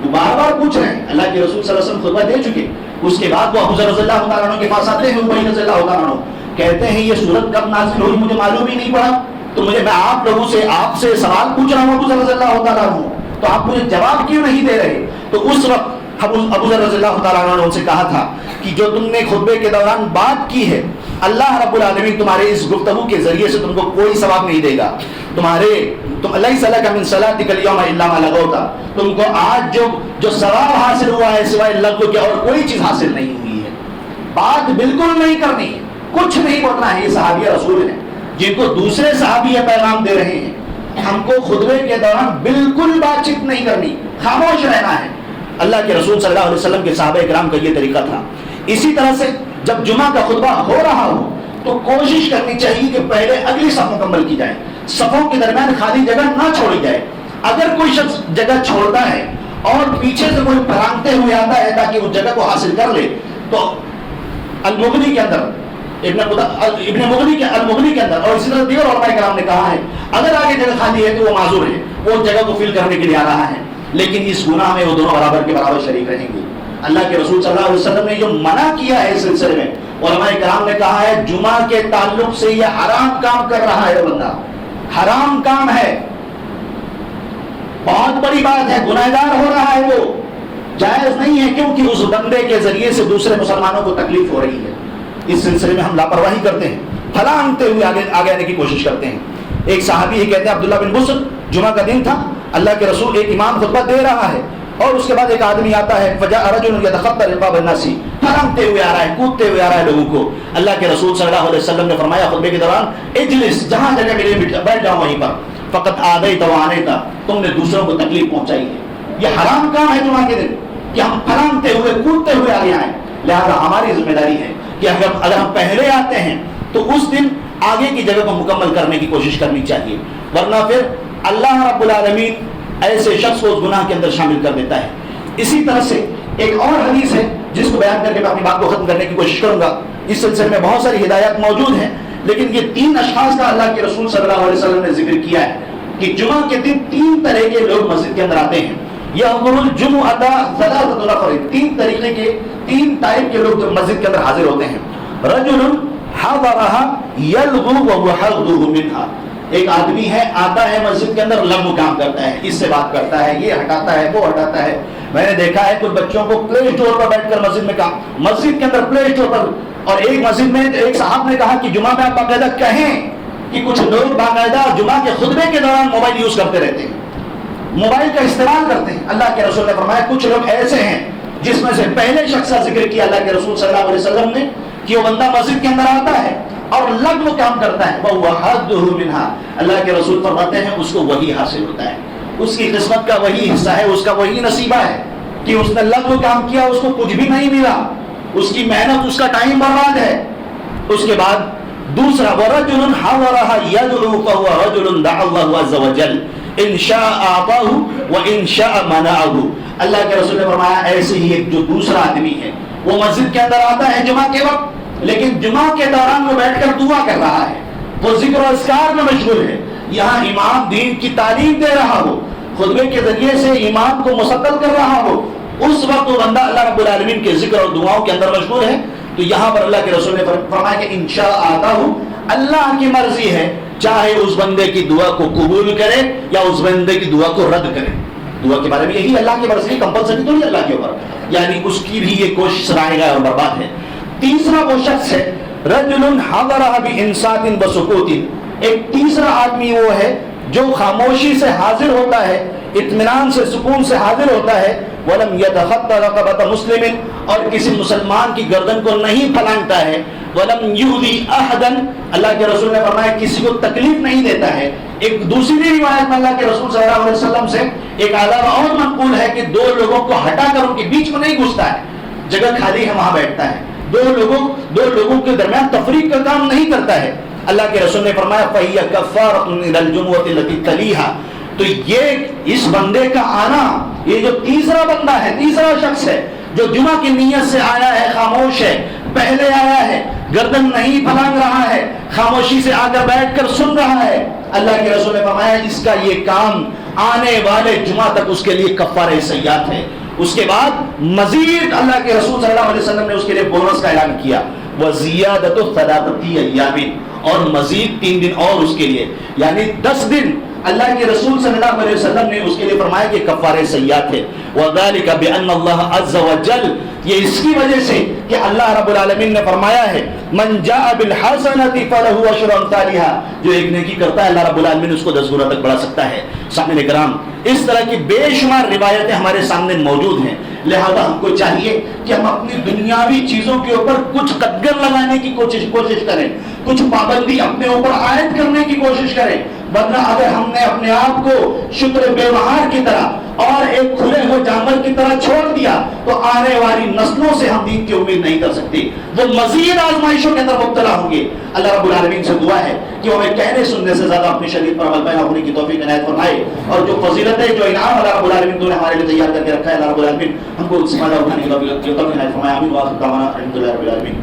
وہ بار بار پوچھ رہے ہیں۔ اللہ کے رسول صلی اللہ علیہ وسلم خطبہ دے چکے، اس کے بعد وہ ابو ذر رضی اللہ تعالیٰ عنہ کے پاس آتے ہیں، ابی رضی اللہ تعالیٰ عنہ کہتے ہیں یہ سورت کب نازل ہوئی مجھے معلوم ہی نہیں پڑا، تو میں آپ لوگوں سے آپ سے سوال پوچھ رہا ہوں ابو ذر رضی اللہ تعالیٰ عنہ، تو آپ مجھے جواب کیوں نہیں دے رہے؟ تو اس وقت ابو ذر رضی اللہ تعالیٰ عنہ نے ان سے کہا تھا کہ جو تم نے خطبے کے دوران بات کی ہے اللہ رب العالمین تمہارے اس گفتگو کے ذریعے سے تم کو کوئی ثواب نہیں دے گا، تم اللہ صلاح من صلاتک اليوم الا ما لغوت، تم کو آج جو ثواب حاصل ہوا ہے سوائے لغو کے اور کوئی چیز حاصل نہیں ہوئی ہے۔ بات بالکل نہیں کرنی، کچھ نہیں بولنا ہے۔ یہ صحابی رسول ہیں جن کو دوسرے صحابی یہ پیغام دے رہے ہیں، ہم کو خطبے کے دوران بالکل بات چیت نہیں کرنی، خاموش رہنا ہے۔ اللہ کے رسول صلی اللہ علیہ وسلم کے صحابہ کرام کا یہ طریقہ تھا۔ اسی طرح سے جب جمعہ کا خطبہ ہو رہا ہو تو کوشش کرنی چاہیے کہ پہلے اگلی صف مکمل کی جائے، صفوں کے درمیان خالی جگہ نہ چھوڑی جائے۔ اگر کوئی شخص جگہ چھوڑتا ہے اور پیچھے سے کوئی پھرانتے ہوئے آتا ہے تاکہ اس جگہ کو حاصل کر لے، تو المغنی کے اندر ابن المغنی کے اندر اور اسی طرح دیگر علماء کرام نے کہا ہے اگر آگے جگہ خالی ہے تو وہ معذور ہے، وہ جگہ کو فل کرنے کے لیے آ رہا ہے، لیکن اس گناہ میں وہ دونوں برابر کے برابر شریک رہیں گے۔ اللہ کے رسول صلی اللہ علیہ وسلم نے جو منع کیا ہے اس سلسلے میں، علماء کرام نے کہا ہے جمعہ کے تعلق سے یہ حرام کام کر رہا ہے، بندہ حرام کام ہے، بہت بڑی بات ہے، گنہگار ہو رہا ہے، وہ جائز نہیں ہے، کیونکہ اس بندے کے ذریعے سے دوسرے مسلمانوں کو تکلیف ہو رہی ہے۔ اس سلسلے میں ہم لاپرواہی کرتے ہیں، پھلانگتے ہوئے آگے آنے کی کوشش کرتے ہیں۔ ایک صحابی ہی کہتے ہیں عبداللہ بن بصر، جمعہ کا دن تھا، اللہ کے رسول ایک امام خطبہ دے رہا ہے اور اس کے بعد ایک آدمی آتا ہے، فجاء رجل يتخطى رقاب الناس، پھلانگتے ہوئے آ رہا ہے، کودتے ہوئے آ رہا ہے لوگوں کو۔ اللہ کے رسول صلی اللہ علیہ وسلم نے فرمایا خطبے کے دوران اجلس، جہاں جگہ ملے بیٹھ جاؤ وہیں پر، فقط آدیت وانیتا، تم نے دوسروں کو تکلیف پہنچائی ہے۔ یہ حرام کام ہے جمعہ کے دن کہ ہم پھلانگتے ہوئے کودتے ہوئے آگے آئیں، لہذا ہماری ذمہ داری ہے کہ اگر ہم پہلے آتے ہیں تو اس دن آگے کی جگہ کو مکمل کرنے کی کوشش کرنی چاہیے، ورنہ پھر اللہ رب العالمین ایسے شخص کو اس گناہ کے اندر شامل کر دیتا ہے۔ اسی طرح سے ایک اور حدیث ہے جس کو بیان کر کے میں اپنی بات کو ختم کرنے کی کوشش کروں گا۔ اس سلسلے میں بہت ساری ہدایات موجود ہیں، لیکن یہ تین اشخاص کا اللہ کے رسول صلی اللہ علیہ وسلم نے ذکر کیا ہے کہ جمعہ کے دن تین طرح کے لوگ مسجد کے اندر آتے ہیں۔ یحضر الجمعۃ ثلاثۃ نفر، تین طریقے کے، تین ٹائپ کے لوگ جو مسجد کے اندر حاضر ہوتے ہیں۔ رجل حضرها یلغو وهو حظه منها، ایک آدمی ہے آتا ہے مسجد کے اندر، لغو کام کرتا ہے، اس سے بات کرتا ہے، یہ ہٹاتا ہے، وہ ہٹاتا ہے۔ میں نے دیکھا ہے کچھ بچوں کو پلے اسٹور پر بیٹھ کر مسجد میں کام، مسجد کے اندر پلے اسٹور پر، اور ایک مسجد میں ایک صاحب نے کہا کہ جمعہ میں آپ باقاعدہ کہیں کہ کچھ لوگ باقاعدہ جمعہ کے خطبے کے دوران موبائل یوز کرتے رہتے ہیں، موبائل کا استعمال کرتے ہیں۔ اللہ کے رسول نے فرمایا کچھ لوگ ایسے ہیں جس میں سے پہلے شخص کا ذکر کیا اللہ کے رسول صلی اللہ علیہ وسلم نے کہ وہ بندہ مسجد کے اندر آتا ہے اور لغو کام کرتا ہے، وہ حدہ منہا، اللہ کے رسول فرماتے ہیں اس کو وہی حاصل ہوتا ہے، اس کی قسمت کا وہی حصہ ہے، اس کا وہی نصیبہ ہے کہ اس نے لغو کام کیا، اس کو کچھ بھی نہیں ملا، اس کی محنت، اس کا ٹائم برباد ہے۔ اس کے بعد دوسرا ورجل حضرها يدعو فهو رجل دعا الله عز وجل ان شاء اعطاه وان شاء منعه، اللہ کے رسول نے فرمایا ایسے ہی ایک جو دوسرا آدمی ہے وہ مسجد کے اندر آتا ہے جمعہ کے وقت، لیکن جمعہ کے دوران وہ بیٹھ کر دعا کر رہا ہے، وہ ذکر و اذکار میں مشغول ہے، یہاں امام دین کی تعلیم دے رہا ہو، خطبے کے ذریعے سے امام کو مستقل کر رہا ہو، اس وقت وہ بندہ اللہ رب العالمین کے ذکر اور دعاؤں کے اندر مشغول ہے، تو یہاں پر اللہ کے رسول نے فرمایا کہ انشاء آتا ہوں، اللہ کی مرضی ہے چاہے اس بندے کی دعا کو قبول کرے یا اس بندے کی دعا کو رد کرے۔ دعا کے بارے میں یہی اللہ کی مرضی، کمپلسری تو نہیں اللہ کے اوپر، یعنی اس کی بھی یہ کوشش رائے گا اور برباد ہے۔ تیسرا وہ شخص ہے رجل حضرها بانصات وسکوت، ایک تیسرا آدمی وہ ہے جو خاموشی سے حاضر ہوتا ہے، اطمینان سے، سکون سے حاضر ہوتا ہے، ولم يتخطى رقبة مسلم، اور کسی مسلمان کی گردن کو نہیں پھلانگتا ہے، ولم يؤذي احدا، اللہ کے رسول نے فرمایا کسی کو تکلیف نہیں دیتا ہے، ایک دوسری روایت میں اللہ کے رسول صلی اللہ علیہ وسلم سے ایک علاوہ اور منقول ہے کہ دو لوگوں کو ہٹا کر ان کے بیچ میں نہیں گھستا ہے، جگہ کھالی ہے وہاں بیٹھتا ہے، دو لوگوں کے درمیان تفریق کا کام نہیں کرتا ہے۔ اللہ کے رسول نے فرمایا فَهِيَ كَفَّارَةٌ إِلَى الْجُمُعَةِ الَّتِي تَلِيهَا، تو یہ اس بندے کا آنا، یہ جو تیسرا بندہ ہے، تیسرا شخص ہے جو جمعہ کی نیت سے آیا ہے، خاموش ہے، پہلے آیا ہے، گردن نہیں پھلانگ رہا ہے، خاموشی سے آ کر بیٹھ کر سن رہا ہے، اللہ کے رسول نے فرمایا اس کا یہ کام آنے والے جمعہ تک اس کے لیے کفارہ سیئات ہے۔ اس کے بعد مزید اللہ کے رسول صلی اللہ علیہ وسلم نے اس کے لیے بونس کا اعلان کیا، وَزِيَادَةُ ثَلَاثَةِ أَيَّامٍ، اور مزید 3 دن اور اس کے لیے، یعنی 10 دن اللہ کے رسول صلی اللہ علیہ وسلم نے اس کے لیے فرمایا کہ کفارہ سیئات ہے۔ وَذَلِكَ بِأَنَّ اللَّهَ عَزَّ وَجَلَّ، یہ اس کی وجہ سے کہ اللہ رب العالمین نے فرمایا ہے مَنْ جَاءَ بِالْحَسَنَةِ فَلَهُ عَشْرُ أَمْثَالِهَا، جو ایک نیکی کرتا ہے اللہ رب العالمین اس کو 10 گنا تک بڑھا سکتا ہے۔ سامعین کرام، اس طرح کی بے شمار روایتیں ہمارے سامنے موجود ہیں، لہذا ہم کو چاہیے کہ ہم اپنی دنیاوی چیزوں کے اوپر کچھ قدر لگانے کی کوشش کریں، کچھ پابندی اپنے اوپر عائد کرنے کی کوشش کریں، ورنہ اگر ہم نے اپنے آپ کو شکر بے مہار کی طرح اور ایک کھلے ہوئے جانور کی طرح چھوڑ دیا تو آنے والی نسلوں سے ہم دین کی امید نہیں کر سکتے، وہ مزید آزمائشوں کے اندر مبتلا ہوں گے۔ اللہ رب العالمین سے دعا ہے کہ وہ ہمیں کہنے سننے سے زیادہ اپنی شریعت پر عمل پیرا ہونے کی توفیق عنایت فرمائے، اور جو فضیلتیں، جو انعام اللہ رب العالمین نے ہمارے لیے تیار کر کے رکھا ہے، اللہ رب العالمین ہم کو اس سے فائدہ اٹھانے کی توفیق عنایت فرمائے۔ آمین۔ وآخر دعوانا الحمد للہ رب العالمین۔